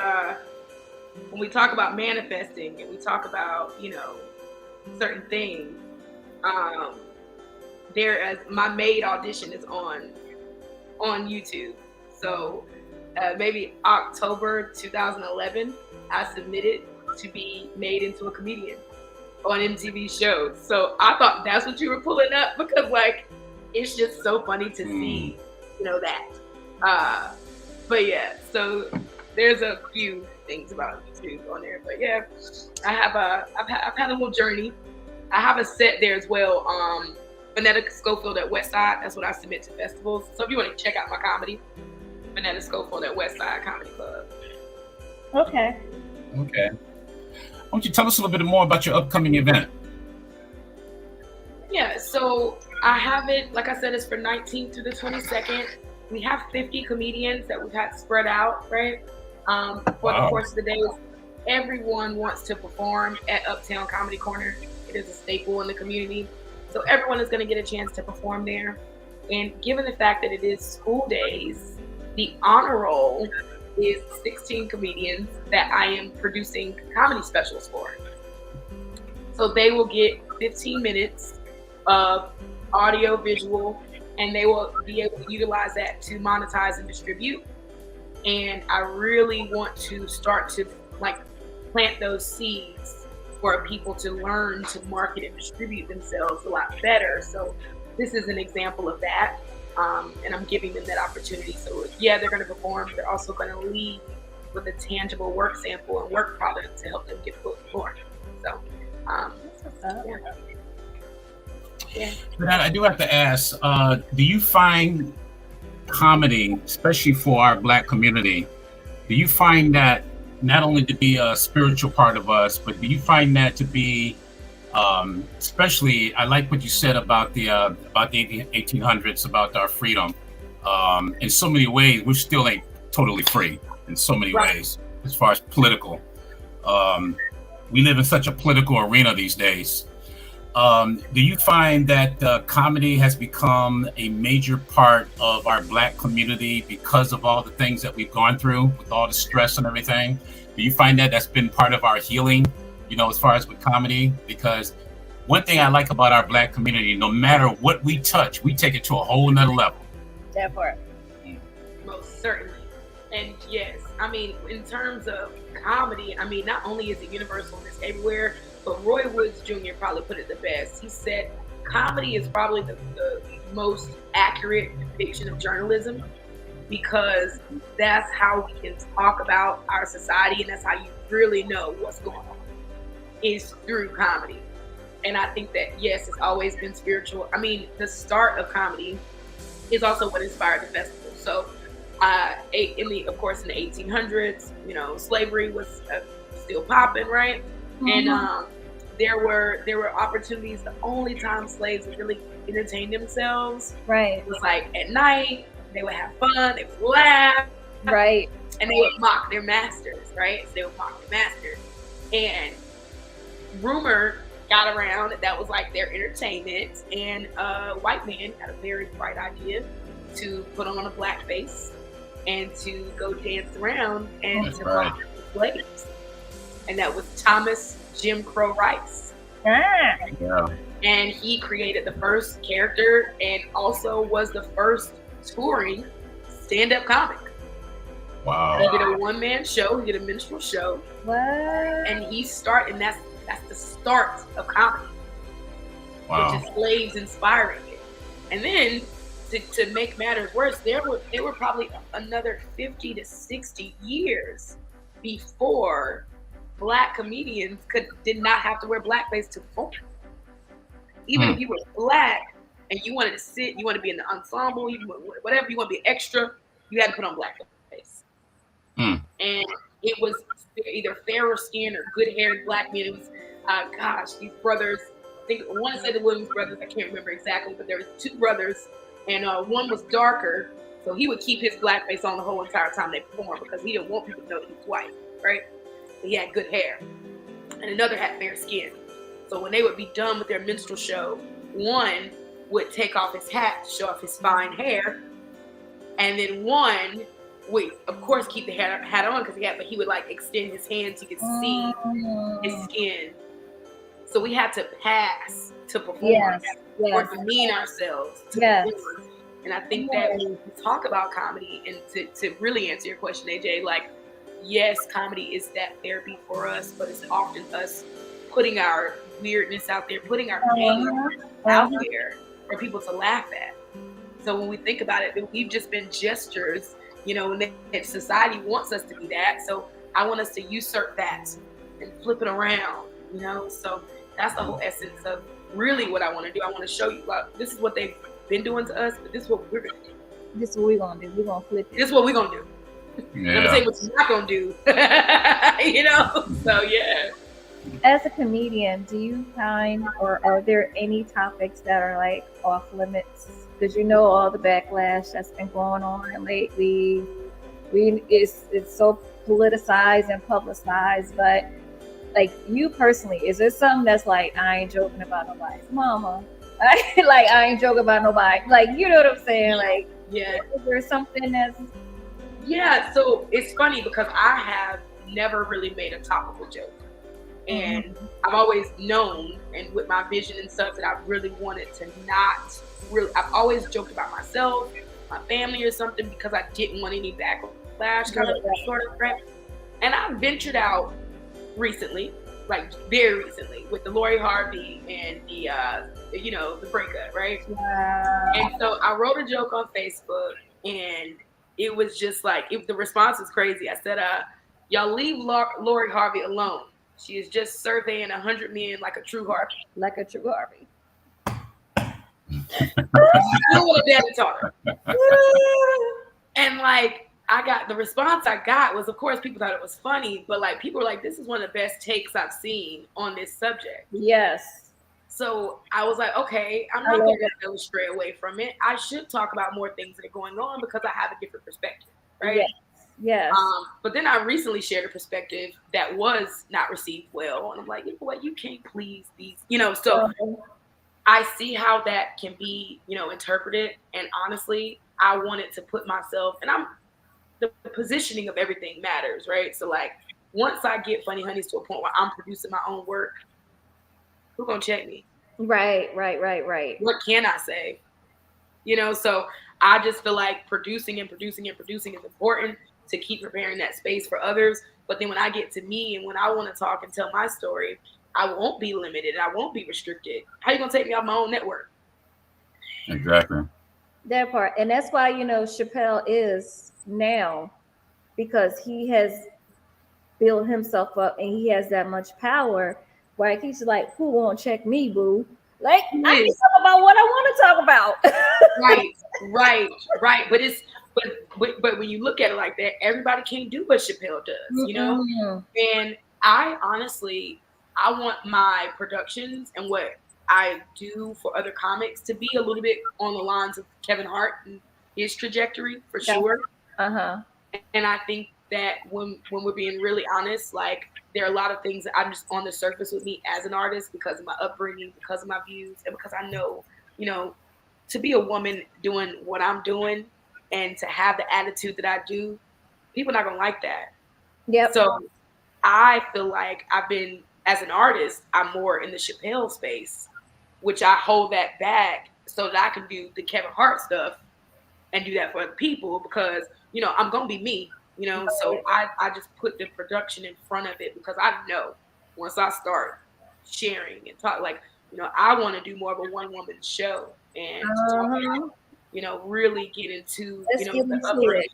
when we talk about manifesting and we talk about certain things, my maid audition is on YouTube. So maybe October 2011, I submitted to be made into a comedian on MTV shows. So I thought that's what you were pulling up because it's just so funny to see, that. But yeah, so there's a few things about YouTube on there. But yeah, I've had a little journey. I have a set there as well. Vanetta Schofield at Westside. That's what I submit to festivals. So if you want to check out my comedy, Vanetta Schofield at Westside Comedy Club. Okay. Why don't you tell us a little bit more about your upcoming event? Yeah, so I have it, like I said, it's for 19th through the 22nd. We have 50 comedians that we've had spread out, right? For the course of the day. Everyone wants to perform at Uptown Comedy Corner. It is a staple in the community. So everyone is going to get a chance to perform there. And given the fact that it is school days, the honor roll is 16 comedians that I am producing comedy specials for. So they will get 15 minutes of audio, visual, and they will be able to utilize that to monetize and distribute. And I really want to start to plant those seeds for people to learn to market and distribute themselves a lot better. So this is an example of that. And I'm giving them that opportunity. So yeah, they're going to perform. They're also going to leave with a tangible work sample and work product to help them get booked more. So, yeah. But I do have to ask, do you find comedy, especially for our Black community, do you find that not only to be a spiritual part of us, but do you find that to be, especially, I like what you said about the 1800s, about our freedom. In so many ways, we still ain't totally free in so many ways as far as political. We live in such a political arena these days. Do you find that comedy has become a major part of our Black community because of all the things that we've gone through with all the stress and everything? Do you find that that's been part of our healing, as far as with comedy? Because one thing I like about our Black community, no matter what we touch, we take it to a whole nother level. That part. Most certainly. And yes, I mean, in terms of comedy, I mean, not only is it universal and it's everywhere, but Roy Woods Jr. probably put it the best. He said, comedy is probably the most accurate depiction of journalism, because that's how we can talk about our society, and that's how you really know what's going on, is through comedy. And I think that, yes, it's always been spiritual. I mean, the start of comedy is also what inspired the festival. So, of course, in the 1800s, slavery was still popping, right? Mm-hmm. And there were opportunities. The only time slaves would really entertain themselves, right, was like at night. They would have fun. They would laugh, right, and they would mock their masters, right? So they would mock their masters, and rumor got around that was like their entertainment. And a white man had a very bright idea to put on a black face and to go dance around and to mock the slaves. And that was Thomas Jim Crow Rice. Yeah. And he created the first character and also was the first touring stand-up comic. Wow. He did a one-man show, he did a minstrel show. What? And and that's the start of comedy. Wow. Which is slaves inspiring it. And then to make matters worse, there were probably another 50 to 60 years before Black comedians did not have to wear blackface to perform. Even if you were Black and you wanted to sit, you want to be in the ensemble, whatever, you want to be extra, you had to put on blackface. And it was either fairer skin or good-haired Black men. It was, these brothers, I want to say the Williams brothers, I can't remember exactly, but there was two brothers, and one was darker, so he would keep his blackface on the whole entire time they performed because he didn't want people to know that he was white, right? He had good hair, and another had fair skin. So when they would be done with their minstrel show, one would take off his hat to show off his fine hair, and then one would, of course, keep the hat on but he would like extend his hand so you could see his skin. So we had to pass to perform or demean ourselves to perform. And I think that when we talk about comedy, and to really answer your question, AJ, like, yes, comedy is that therapy for us, but it's often us putting our weirdness out there, putting our pain out there for people to laugh at. So when we think about it, we've just been gestures, and if society wants us to be that, so I want us to usurp that and flip it around, so that's the whole essence of really what I want to do. I want to show you, this is what they've been doing to us, but this is what we're going to do. This is what we're going to do. We're going to flip it. This is what we're going to do. Yeah. I'm going to tell you what you're not going to do. So yeah. As a comedian, do you find, or are there any topics that are like off limits? Because all the backlash that's been going on lately. It's so politicized and publicized, but like you personally, is there something that's like, I ain't joking about nobody's mama? Like, I ain't joking about nobody. Like, you know what I'm saying? Like, yeah. Is there something that's... Yeah, so it's funny because I have never really made a topical joke. And I've always known, and with my vision and stuff, that I really wanted to not really, I've always joked about myself, my family or something, because I didn't want any backlash, kind of sort of crap. And I ventured out recently, like very recently, with the Lori Harvey and the the breakup, right? Wow. And so I wrote a joke on Facebook, and it was just like, the response was crazy. I said, y'all leave Lori Harvey alone. She is just surveying 100 men like a true Harvey. Like a true Harvey. Still would have daddy taught her. And like, the response I got was, of course, people thought it was funny, but like, people were like, this is one of the best takes I've seen on this subject. Yes. So I was like, okay, I'm not going to stray away from it. I should talk about more things that are going on because I have a different perspective, right? Yes. But then I recently shared a perspective that was not received well, and I'm like, you know what, you can't please these, So I see how that can be, interpreted, and honestly, I wanted to put myself, and the positioning of everything matters, right? So like, once I get Funny Honeys to a point where I'm producing my own work, who gonna check me? Right. What can I say? So I just feel like producing is important to keep preparing that space for others. But then when I get to me and when I want to talk and tell my story, I won't be limited. I won't be restricted. How you gonna take me off my own network? Exactly. That part. And that's why, Chappelle is now, because he has built himself up and he has that much power. Right? He's like, who won't check me, boo? Like, I can talk about what I want to talk about. Right. But when you look at it like that, everybody can't do what Chappelle does, And I honestly, I want my productions and what I do for other comics to be a little bit on the lines of Kevin Hart and his trajectory for sure. And I think that when we're being really honest, like, there are a lot of things that I'm just on the surface with me as an artist because of my upbringing, because of my views, and because I know, to be a woman doing what I'm doing and to have the attitude that I do, people are not gonna like that. Yep. So I feel like I've been, as an artist, I'm more in the Chappelle space, which I hold that back so that I can do the Kevin Hart stuff and do that for other people because, I'm gonna be me. So I just put the production in front of it because I know once I start sharing and talk, like, I want to do more of a one-woman show and really get into, the upbringing.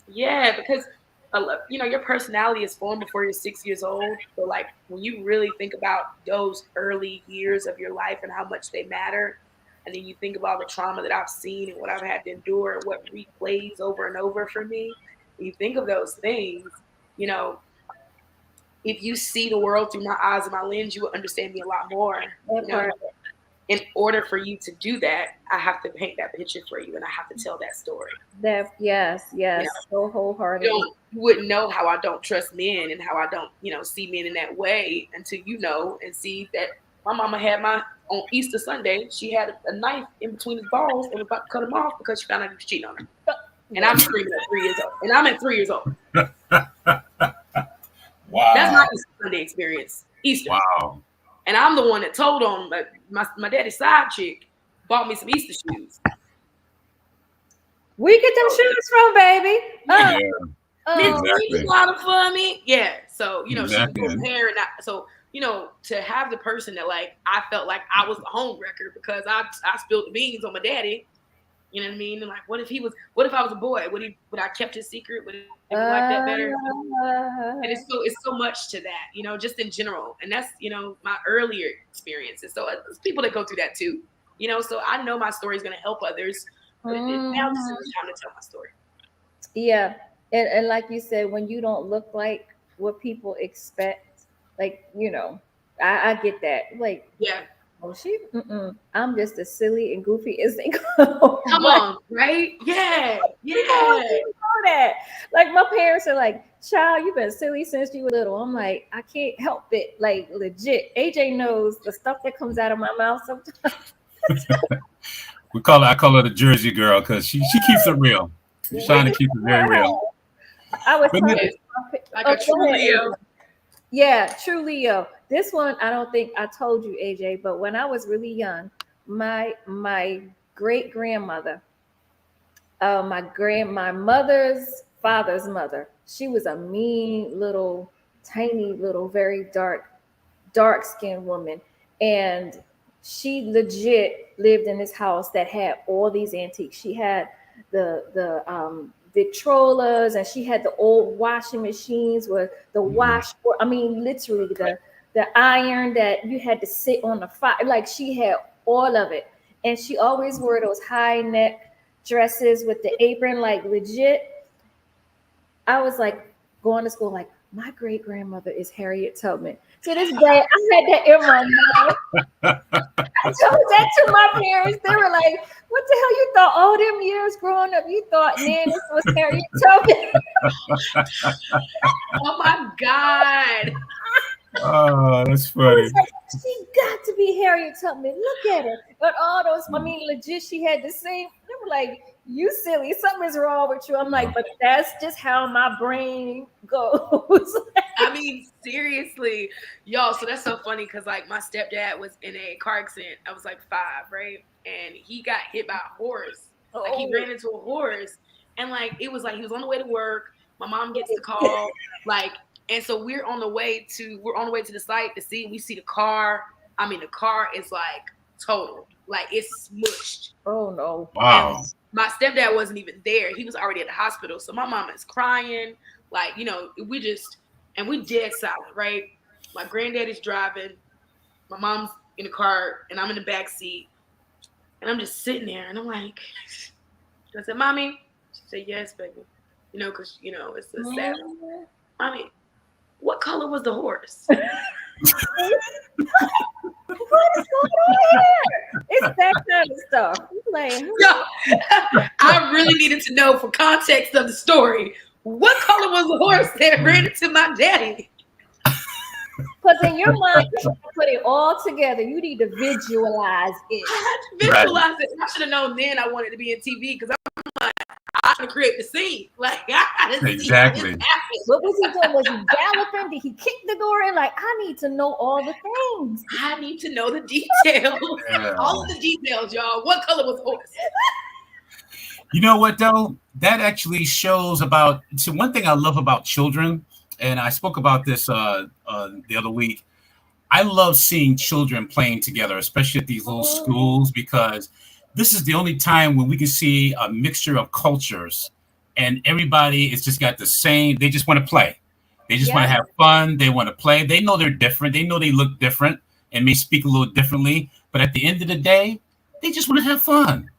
Yeah, because your personality is formed before you're 6 years old. So like, when you really think about those early years of your life and how much they matter, and then you think about the trauma that I've seen and what I've had to endure and what replays over and over for me, you think of those things, if you see the world through my eyes and my lens, you will understand me a lot more. In order for you to do that, I have to paint that picture for you and I have to tell that story. Yes. So wholeheartedly. You wouldn't know how I don't trust men and how I don't, see men in that way until and see that my mama had on Easter Sunday, she had a knife in between his balls and was about to cut him off because she found out he was cheating on her. And I'm screaming at 3 years old. And I'm at 3 years old. Wow. That's my Easter Sunday experience. Easter. Wow. And I'm the one that told on my daddy's side chick bought me some Easter shoes. We get them shoes from, baby. Exactly. Bought them for me. Yeah. So, she was comparing that. So, to have the person that, like, I felt like I was the home wrecker because I spilled the beans on my daddy. You know what I mean? And like, what if I was a boy? Would I kept his secret? Would he like that better? And it's so much to that, just in general. And that's, my earlier experiences. So it's people that go through that too, so I know my story is going to help others. But now this is the time to tell my story. Yeah. And like you said, when you don't look like what people expect, like, I get that. Like, yeah. Oh, I'm just as silly and goofy as they go. Come on, right? Yeah. You know that. Like, my parents are like, child, you've been silly since you were little. I'm like, I can't help it. Like, legit. AJ knows the stuff that comes out of my mouth sometimes. I call her the Jersey girl because she keeps it real. Ushanda keeps it very real. I was like a true Leo. Yeah, true Leo. This one, I don't think I told you, AJ, but when I was really young, my great grandmother, my mother's father's mother, she was a mean little, tiny little, very dark skinned woman, and she legit lived in this house that had all these antiques. She had the Victrolas, and she had the old washing machines with the literally the iron that you had to sit on the fire. Like, she had all of it, and she always wore those high neck dresses with the apron, like, legit. I was like going to school like, my great grandmother is Harriet Tubman. To this day, I had that in my mind. I told that to my parents. They were like, "What the hell you thought all them years growing up? You thought Nanny was Harriet Tubman?" Oh my God. Oh, that's I was funny. like, she got to be Harriet Tubman. Look at her. But all those, I mean, legit, she had the same. They were like, you silly, something's wrong with you. I'm like, but that's just how my brain goes. I mean, seriously, y'all. So that's so funny because like my stepdad was in a car accident. I was like 5, right? And he got hit by a horse. Like he ran into a horse, and like it was like he was on the way to work. My mom gets the call, like, and so we're on the way to the site to see. We see the car. I mean, the car is like totaled, like it's smushed. Oh no! Wow. And my stepdad wasn't even there. He was already at the hospital. So my mom is crying, like we dead silent, right? My granddad is driving. My mom's in the car, and I'm in the back seat, and I'm just sitting there, and I'm like, I said, "Mommy," she said, "Yes, baby," because it's a sad. Mommy, what color was the horse? What is going on here? It's that kind of stuff. Like, I really needed to know for context of the story. What color was the horse that ran into my daddy? Because in your mind, you should put it all together. You need to visualize it. I had to visualize it. I should have known then I wanted to be in TV because I'm like, I gotta create the scene. Like, I gotta see Exactly. this happen. What was he doing? Was he galloping? Did he kick the door in? Like, I need to know all the things. I need to know the details. Yeah. All of the details, y'all. What color was the horse? You know what, though? That actually shows about. So one thing I love about children, and I spoke about this the other week. I love seeing children playing together, especially at these little schools, because this is the only time when we can see a mixture of cultures, and everybody is just got the same. They just want to play. They just want to have fun. They want to play. They know they're different. They know they look different and may speak a little differently. But at the end of the day, they just want to have fun.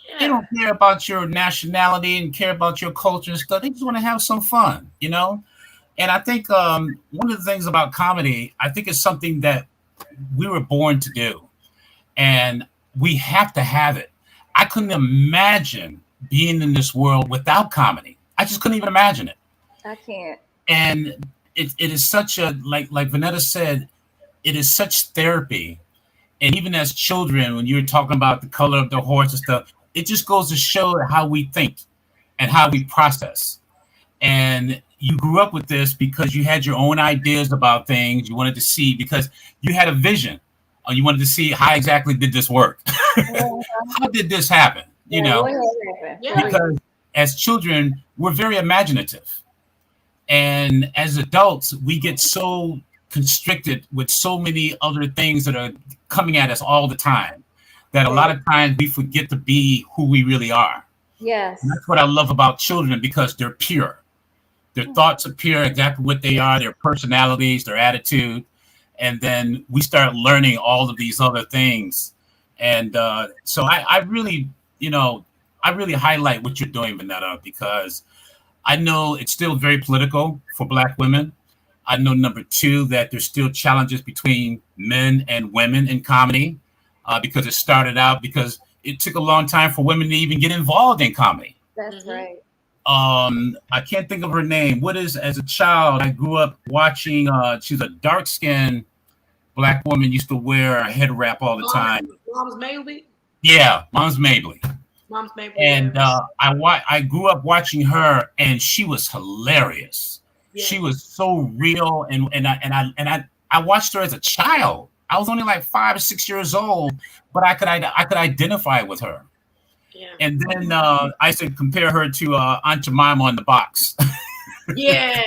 Yeah. They don't care about your nationality and care about your culture and stuff. They just want to have some fun, And I think one of the things about comedy, I think it's something that we were born to do. And we have to have it. I couldn't imagine being in this world without comedy. I just couldn't even imagine it. I can't. And it is such a, like Vanetta said, it is such therapy. And even as children, when you were talking about the color of the horse and stuff, it just goes to show how we think and how we process. And you grew up with this because you had your own ideas about things you wanted to see, because you had a vision. You wanted to see how exactly did this work? How did this happen? Because as children, we're very imaginative. And as adults, we get so constricted with so many other things that are coming at us all the time that a lot of times we forget to be who we really are. Yes. And that's what I love about children, because they're pure. Their thoughts are pure, exactly what they are, their personalities, their attitude. And then we start learning all of these other things. And so I really highlight what you're doing, Vanetta, because I know it's still very political for Black women. I know, number two, that there's still challenges between men and women in comedy, because it started out because it took a long time for women to even get involved in comedy. That's right. I can't think of her name. As a child, I grew up watching, she's a dark-skinned Black woman, used to wear a head wrap all the time. Mom's Mabley? Yeah, Mom's Mabley. Mom's Mabley. And I grew up watching her, and she was hilarious. Yeah. She was so real, and I watched her as a child. I was only like 5 or 6 years old, but I could identify with her. Yeah. And then I used to compare her to Aunt Jemima on the box. Yes.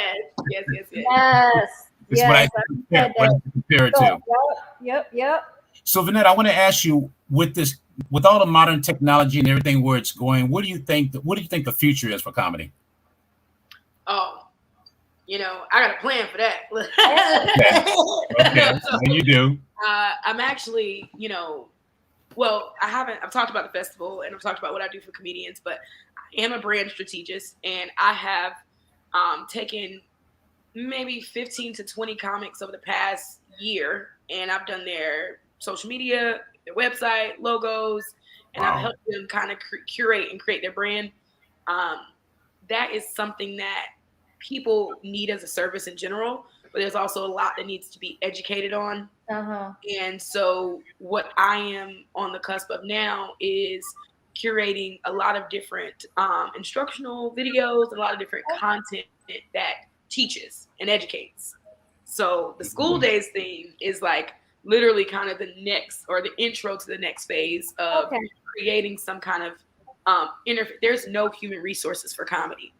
It's what I compare it to. Yep. So, Vanetta, I want to ask you, with all the modern technology and everything where it's going, what do you think the future is for comedy? Oh, I got a plan for that. Okay. So, you do. I'm actually, I've talked about the festival and I've talked about what I do for comedians, but I am a brand strategist, and I have taken maybe 15 to 20 comics over the past year, and I've done their social media, their website, logos, and I've helped them kind of curate and create their brand. That is something that people need as a service in general, but there's also a lot that needs to be educated on. And so what I am on the cusp of now is curating a lot of different instructional videos, and a lot of different content that teaches and educates. So the school days thing is like literally kind of the next, or the intro to the next phase of creating some kind of there's no human resources for comedy,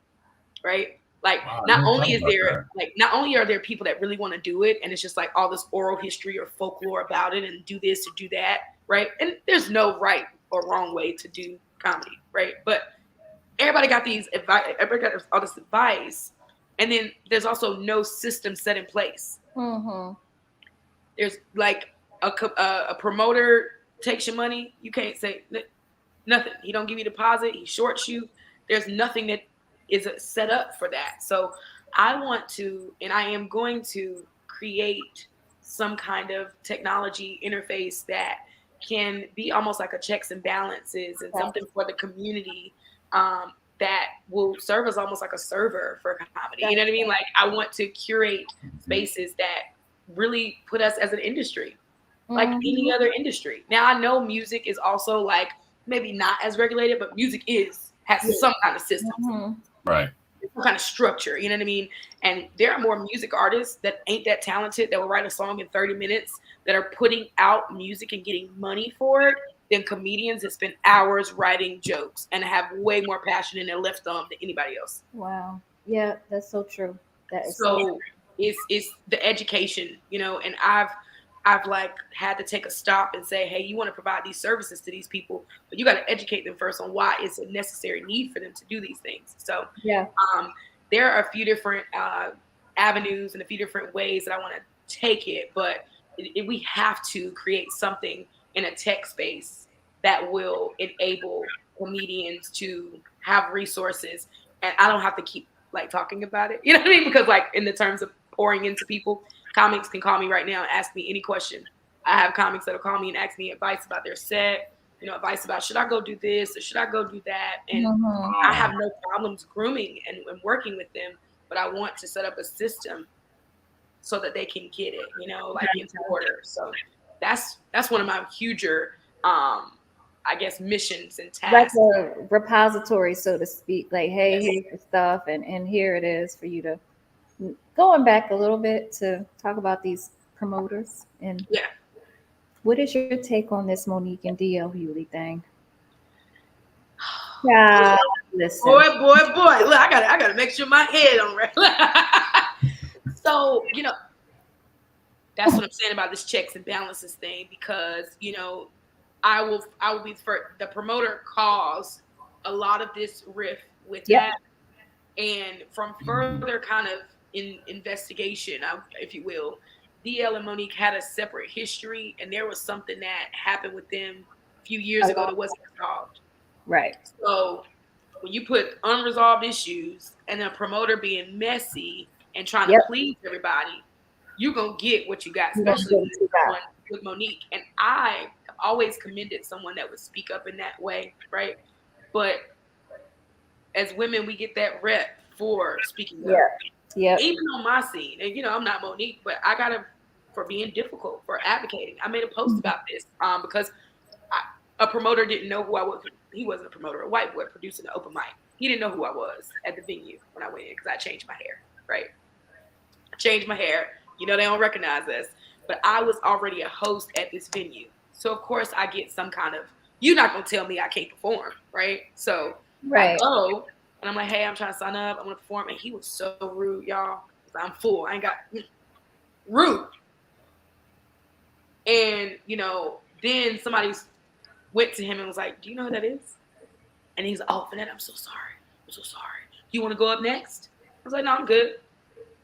right? Like not only are there people that really want to do it, and it's just like all this oral history or folklore about it, and do this or do that, right? And there's no right or wrong way to do comedy, right? But everybody got all this advice, and then there's also no system set in place. There's like a promoter takes your money, you can't say nothing. He don't give you a deposit, he shorts you. There's nothing that is set up for that. So I want to, and I am going to create some kind of technology interface that can be almost like a checks and balances, and something for the community that will serve as almost like a server for comedy. You know what I mean? Like I want to curate spaces that really put us as an industry, like any other industry. Now I know music is also like maybe not as regulated, but music has some kind of system. Right. Some kind of structure, you know what I mean? And there are more music artists that ain't that talented that will write a song in 30 minutes that are putting out music and getting money for it than comedians that spend hours writing jokes and have way more passion in their left thumb than anybody else. Wow. Yeah, that's so true. That is so it's the education, you know, and I've like had to take a stop and say, hey, you want to provide these services to these people, but you got to educate them first on why it's a necessary need for them to do these things. So there are a few different avenues and a few different ways that I want to take it, but we have to create something in a tech space that will enable comedians to have resources, and I don't have to keep like talking about it. You know what I mean? Because like in the terms of pouring into people, comics can call me right now and ask me any question. I have comics that'll call me and ask me advice about their set, you know, advice about should I go do this or should I go do that? And I have no problems grooming and working with them, but I want to set up a system so that they can get it, you know, like into order. So that's one of my huger, I guess, missions and tasks. Like a repository, so to speak. Like, hey, here's your stuff, and here it is for you to. Going back a little bit to talk about these promoters, and what is your take on this Monique and DL Hewley thing? Listen. Boy, look, I gotta make sure my head on right. So, you know, that's what I'm saying about this checks and balances thing, because, you know, I will be for the promoter caused a lot of this rift with that, and from further kind of investigation, if you will, DL and Monique had a separate history, and there was something that happened with them a few years ago that wasn't resolved. Right. So when you put unresolved issues and a promoter being messy and trying to please everybody, you're gonna get what you got, especially with Monique. And I have always commended someone that would speak up in that way, right? But as women, we get that rep for speaking up. Even on my scene, and you know, I'm not Monique, but I got for being difficult, for advocating. I made a post about this because a promoter didn't know who I was. He wasn't a promoter, a white boy producing an open mic. He didn't know who I was at the venue when I went in, because I changed my hair, right? I changed my hair. You know, they don't recognize us, but I was already a host at this venue. So of course I get some kind of, you're not gonna tell me I can't perform, right? So I go, and I'm like, hey, I'm trying to sign up. I'm going to perform. And he was so rude, y'all. I'm full. I ain't got rude. And, you know, then somebody went to him and was like, do you know who that is? And he's like, oh, Vanetta, I'm so sorry. I'm so sorry. You want to go up next? I was like, no, I'm good.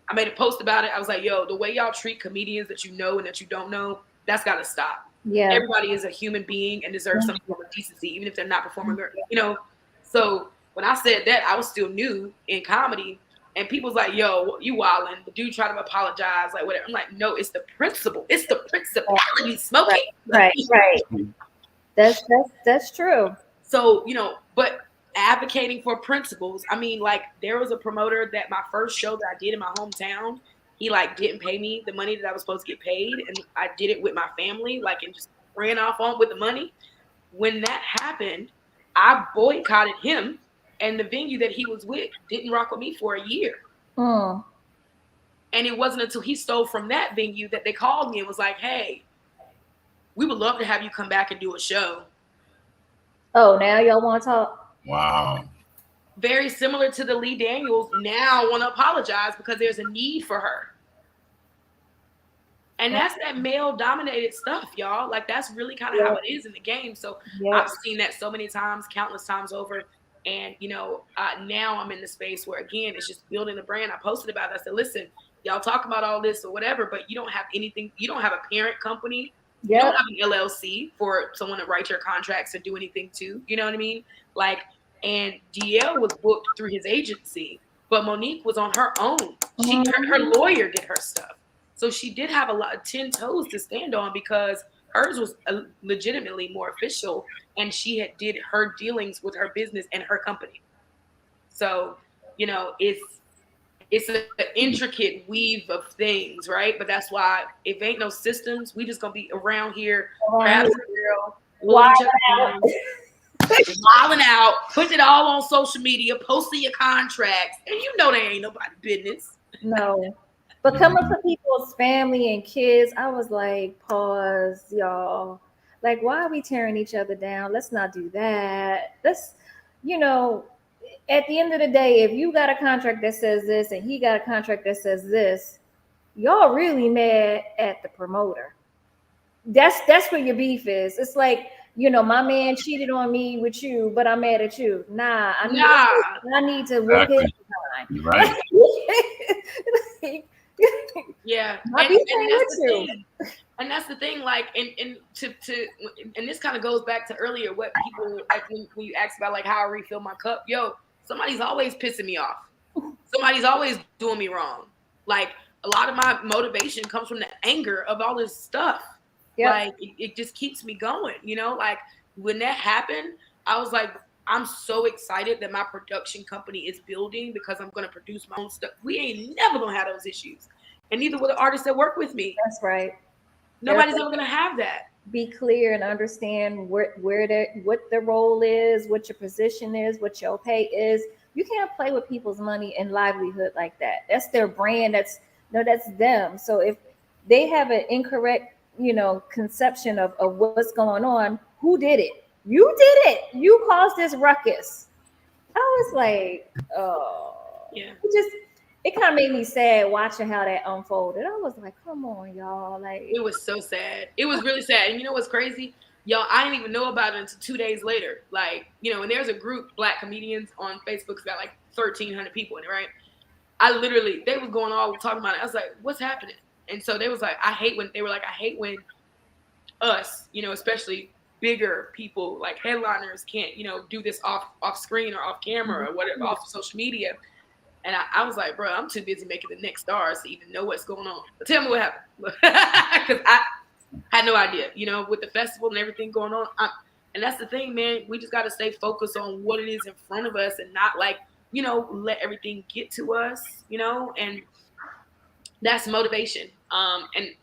I made a post about it. I was like, yo, the way y'all treat comedians that you know and that you don't know, that's got to stop. Yeah. Everybody is a human being and deserves some form of decency, even if they're not performing, you know. So when I said that, I was still new in comedy, And people's like, yo, you wildin'. The dude tried to apologize, like whatever. I'm like, no, it's the principle. It's the principality, Smokey. Right. That's true. So, you know, but advocating for principles. I mean, like there was a promoter that my first show that I did in my hometown, he like didn't pay me the money that I was supposed to get paid. And I did it with my family, like, and just ran off on with the money. When that happened, I boycotted him, and the venue that he was with didn't rock with me for a year. Mm. And it wasn't until he stole from that venue that they called me and was like, hey, we would love to have you come back and do a show. Oh, now y'all want to talk? Wow. Very similar to the Lee Daniels, now want to apologize because there's a need for her. And that's that male-dominated stuff, y'all. Like, that's really kind of how it is in the game. So I've seen that so many times, countless times over. And, you know, now I'm in the space where, again, it's just building the brand. I posted about it. I said, listen, y'all talk about all this or whatever, but you don't have anything. You don't have a parent company. You don't have an LLC for someone to write your contracts and do anything to. You know what I mean? Like, and DL was booked through his agency, but Monique was on her own. Her lawyer did her stuff. So she did have a lot of 10 toes to stand on because hers was legitimately more official, and she did her dealings with her business and her company. So, you know, it's an intricate weave of things, right? But that's why if ain't no systems, we just gonna be around here, grab the girl, wilding out, putting it all on social media, posting your contracts, and you know they ain't nobody's business. No. But coming from people's family and kids, I was like, pause, y'all. Like, why are we tearing each other down? Let's not do that. Let's, you know, at the end of the day, if you got a contract that says this and he got a contract that says this, y'all really mad at the promoter. That's where your beef is. It's like, you know, my man cheated on me with you, but I'm mad at you. Nah, I need to work his time. Right. Yeah, and that's the thing. Like, and this kind of goes back to earlier. What people, like, when you ask about like how I refill my cup, yo, somebody's always pissing me off. Somebody's always doing me wrong. Like, a lot of my motivation comes from the anger of all this stuff. Yep. Like, it just keeps me going. You know, like when that happened, I was like, I'm so excited that my production company is building because I'm going to produce my own stuff. We ain't never going to have those issues. And neither will the artists that work with me. That's right. Nobody's ever going to have that. Be clear and understand what the role is, what your position is, what your pay is. You can't play with people's money and livelihood like that. That's their brand. That's them. So if they have an incorrect, you know, conception of what's going on, who did it? You did it. You caused this ruckus. I was like, oh, yeah. It kind of made me sad watching how that unfolded. I was like, come on, y'all. Like, it was so sad. It was really sad. And you know what's crazy? Y'all, I didn't even know about it until 2 days later. Like, you know, and there's a group, Black comedians on Facebook, it's got like 1,300 people in it, right? They was going all talking about it. I was like, what's happening? And so they was like, I hate when us, you know, especially bigger people like headliners can't, you know, do this off screen or off camera or whatever, off social media. And I was like, bro, I'm too busy making the next stars to even know what's going on. But tell me what happened. Because I had no idea, you know, with the festival and everything going on. And that's the thing, man. We just got to stay focused on what it is in front of us and not, like, you know, let everything get to us, you know. And that's motivation. And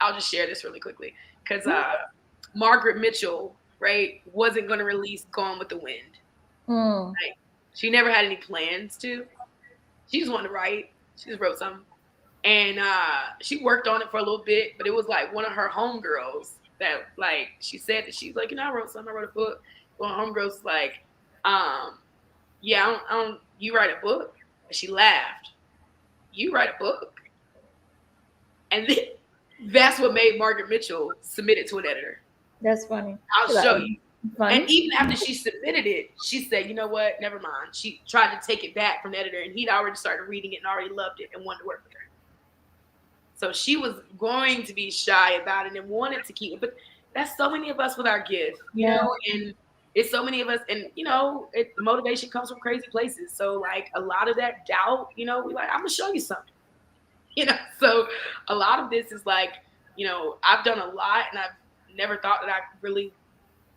I'll just share this really quickly. Because Margaret Mitchell, right, wasn't going to release Gone with the Wind. Right? She never had any plans to. She just wanted to write. She just wrote something. And she worked on it for a little bit, but it was like one of her homegirls that, like, she said that she was like, you know, I wrote something, I wrote a book. One of her homegirls was like, yeah, I don't, you write a book? And she laughed. You write a book? And then that's what made Margaret Mitchell submit it to an editor. That's funny. I'll show you. Funny. And even after she submitted it, she said, you know what, never mind. She tried to take it back from the editor, and he'd already started reading it and already loved it and wanted to work with her. So she was going to be shy about it and wanted to keep it. But that's so many of us with our gift, you know, and it's so many of us, and the motivation comes from crazy places. So like a lot of that doubt, we like, I'm gonna show you something, So a lot of this is like, I've done a lot, and I've never thought that I really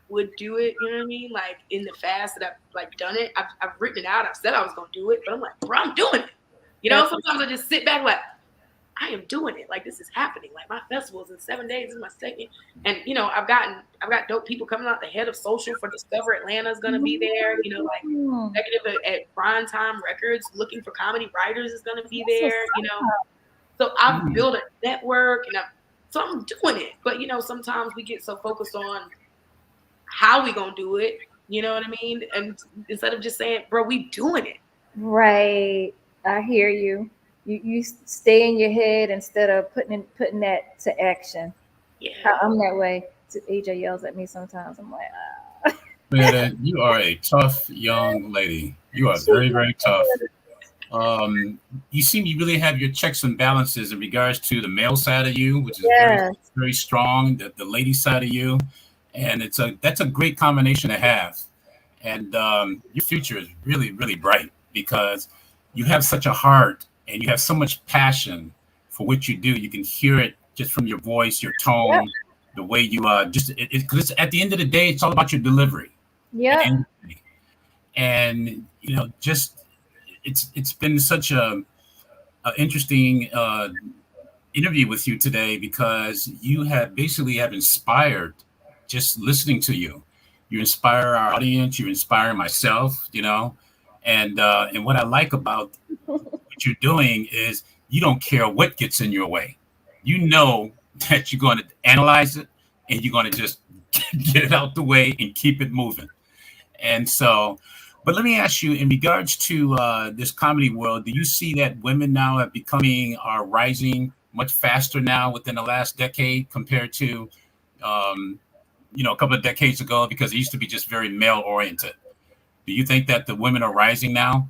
would do it. You know what I mean? Like in the fast that I've like done it, I've written it out. I've said I was gonna do it, but I'm like, bro, I'm doing it. Sometimes I just sit back like, I am doing it. Like this is happening. Like my festival's in 7 days. This is my second. And I've got dope people coming out. The head of social for Discover Atlanta is gonna be there. Like executive at Prime Time Records looking for comedy writers is gonna be there. So I've built a network, and so I'm doing it. But sometimes we get so focused on how we gonna do it. You know what I mean? And instead of just saying, bro, we doing it. Right. I hear you. You stay in your head instead of putting that to action. Yeah. I'm that way. AJ yells at me sometimes. I'm like, Man, you are a tough young lady. You are very, very tough. You seem you really have your checks and balances in regards to the male side of you, which is very, very strong. The lady side of you, and that's a great combination to have. And your future is really, really bright because you have such a heart and you have so much passion for what you do. You can hear it just from your voice, your tone, the way you because at the end of the day, it's all about your delivery. Yeah. And just it's been such a interesting interview with you today because you have inspired just listening to you. You inspire our audience. You inspire myself. And what I like about what you're doing is you don't care what gets in your way. You know that you're going to analyze it and you're going to just get it out the way and keep it moving. And so, but let me ask you, in regards to this comedy world, do you see that women now are rising much faster now within the last decade compared to, a couple of decades ago, because it used to be just very male oriented? Do you think that the women are rising now?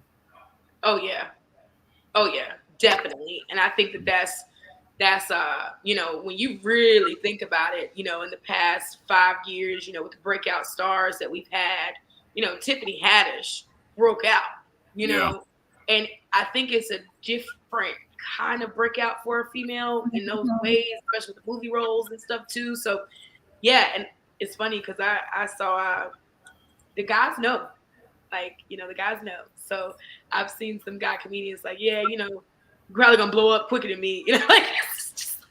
Oh yeah, definitely. And I think that's when you really think about it, in the past 5 years, with the breakout stars that we've had, Tiffany Haddish broke out, and I think it's a different kind of breakout for a female in those ways, especially with the movie roles and stuff too. So yeah, and it's funny because I saw the guys know. Like, the guys know. So I've seen some guy comedians like, yeah, you're probably gonna blow up quicker than me. Like it's just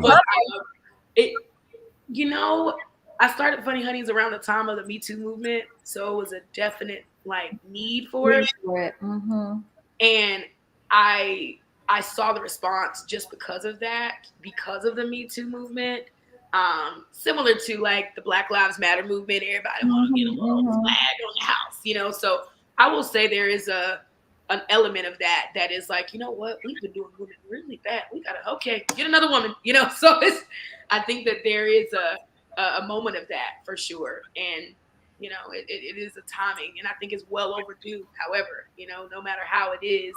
but I started Funny Honeys around the time of the Me Too movement. So it was a definite like need for it. Mm-hmm. And I saw the response just because of that, because of the Me Too movement. Similar to like the Black Lives Matter movement, everybody want to get a little flag on the house, So I will say there is an element of that is like, what, we've been doing women really bad. We gotta get another woman, So I think that there is a moment of that for sure, and it is a timing, and I think it's well overdue. However, no matter how it is,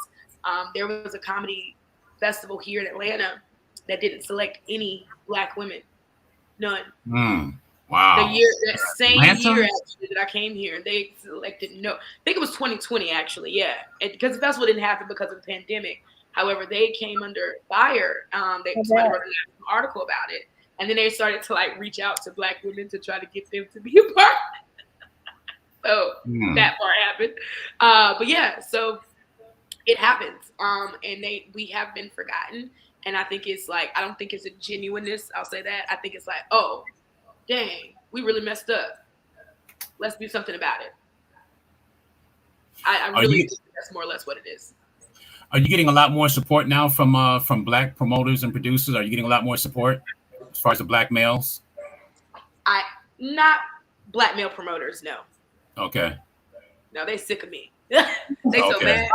there was a comedy festival here in Atlanta that didn't select any Black women. None. Wow. That same year actually that I came here, they selected I think it was 2020 actually, yeah. And because the festival didn't happen because of the pandemic. However, they came under fire. Somebody wrote an article about it, and then they started to like reach out to Black women to try to get them to be a part. So that part happened. But yeah, so it happens. And we have been forgotten. And I think it's like, I don't think it's a genuineness. I'll say that. I think it's like, oh, dang, we really messed up. Let's do something about it. I really think that's more or less what it is. Are you getting a lot more support now from Black promoters and producers? Are you getting a lot more support as far as the Black males? Not Black male promoters, no. Okay. No, they sick of me. They so mad.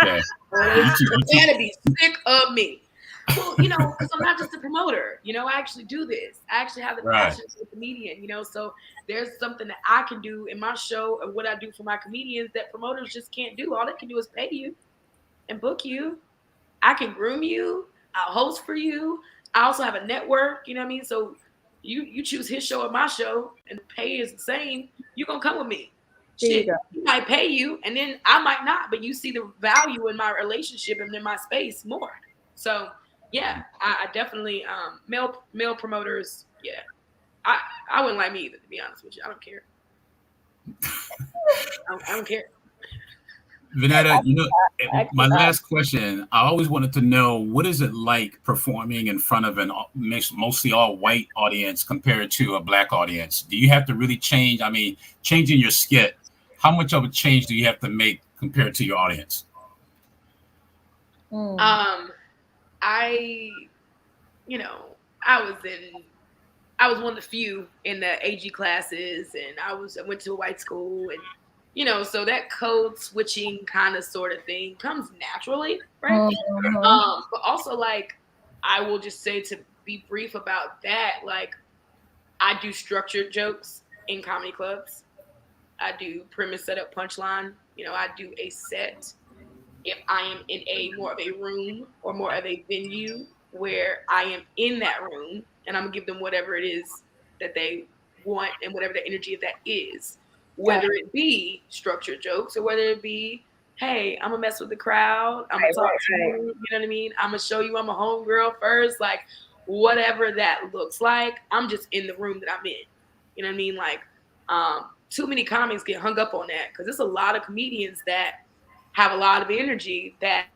Okay. They're gonna be sick of me. Well, because I'm not just a promoter. I actually do this. I actually have the passion as a comedian. So there's something that I can do in my show and what I do for my comedians that promoters just can't do. All they can do is pay you and book you. I can groom you. I'll host for you. I also have a network. You know what I mean? So you choose his show or my show, and the pay is the same, you're gonna come with me. There you Shit, go. he might pay you, and then I might not, but you see the value in my relationship and in my space more. So yeah, I definitely male promoters. Yeah, I wouldn't like me either, to be honest with you. I don't care. I don't care. Vanetta, you know, my Actually, last question, I always wanted to know, what is it like performing in front of an mostly all white audience compared to a black audience? Do you have to really change? I mean, changing your skit, how much of a change do you have to make compared to your audience? I, you know, I was one of the few in the AG classes, and I went to a white school, and so that code switching kind of sort of thing comes naturally, right? But also, like, I will just say, to be brief about that, like, I do structured jokes in comedy clubs. I do premise, setup, punchline. I do a set if I am in a more of a room or more of a venue where I am in that room, and I'm gonna give them whatever it is that they want and whatever the energy of that is, whether it be structured jokes or whether it be, hey, I'm gonna mess with the crowd, I'm gonna talk to you, you know what I mean? I'm gonna show you I'm a homegirl first, like whatever that looks like. I'm just in the room that I'm in. You know what I mean? Like, too many comics get hung up on that because there's a lot of comedians that have a lot of energy that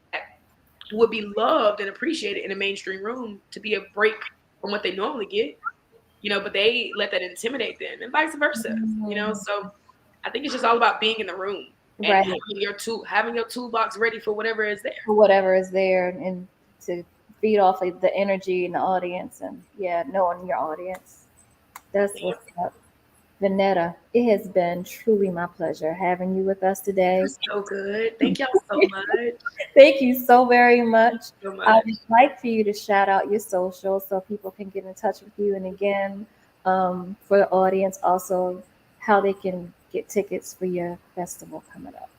would be loved and appreciated in a mainstream room to be a break from what they normally get, but they let that intimidate them, and vice versa, So I think it's just all about being in the room and having your toolbox ready for whatever is there. For whatever is there, and to feed off of the energy in the audience, and knowing your audience. That's what's up. Vanetta, it has been truly my pleasure having you with us today. You're so good. Thank y'all so much. Thank you so very much. So much. I would like for you to shout out your socials so people can get in touch with you. And again, for the audience, also how they can get tickets for your festival coming up.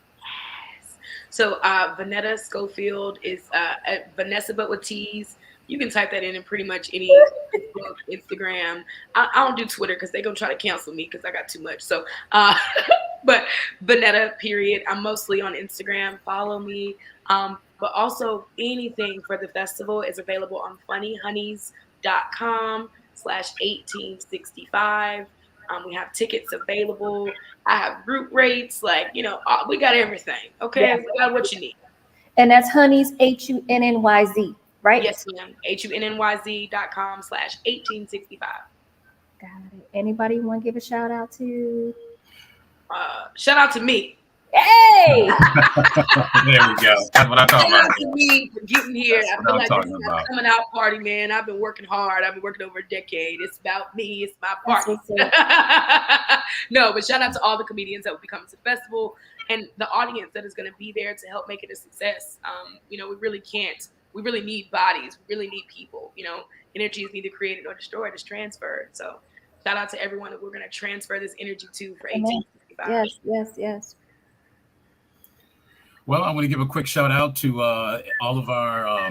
So Vanetta Schofield is at Vanessa, but with T's. You can type that in pretty much any Facebook, Instagram. I don't do Twitter because they're going to try to cancel me because I got too much. So, but Vanetta, period. I'm mostly on Instagram. Follow me. But also anything for the festival is available on funnyhoneys.com/1865. We have tickets available. I have group rates. Like, we got everything. Okay. Yeah. We got what you need. And that's Honeys, HUNNYZ. Right? Yes, ma'am. HUNNYZ.com/1865. Got it. Anybody want to give a shout out to? Shout out to me. Hey! There we go. That's what I'm talking about. Shout out to me for getting here. I feel like this is my coming out party, man. I've been working hard. I've been working over a decade. It's about me. It's my party. No, but shout out to all the comedians that will be coming to the festival and the audience that is going to be there to help make it a success. We really can't. We really need bodies. We really need people. Energy is neither created or destroyed. It's transferred. So shout out to everyone that we're going to transfer this energy to for 1865. Yes. Well, I want to give a quick shout out to all of our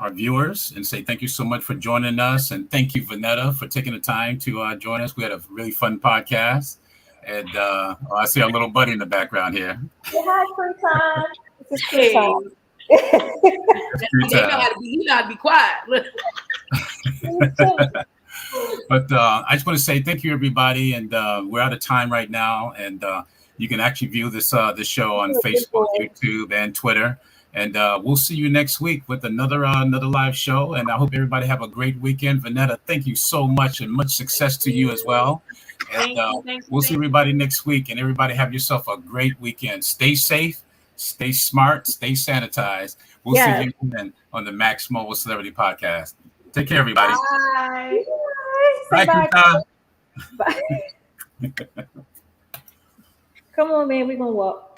viewers and say thank you so much for joining us. And thank you, Vanetta, for taking the time to join us. We had a really fun podcast. And I see our little buddy in the background here. Hi, free time. This is free time. You know how to be quiet. But I just want to say thank you, everybody, and we're out of time right now, and you can actually view this show on Facebook, YouTube, and Twitter. And we'll see you next week with another live show. And I hope everybody have a great weekend. Vanetta, thank you so much, and much success to you as well. And we'll see everybody next week. And everybody have yourself a great weekend. Stay safe. Stay smart, stay sanitized. We'll see you again on the Max Mobile Celebrity Podcast. Take care, everybody. Bye. Bye. Bye. Come on, man. We're going to walk.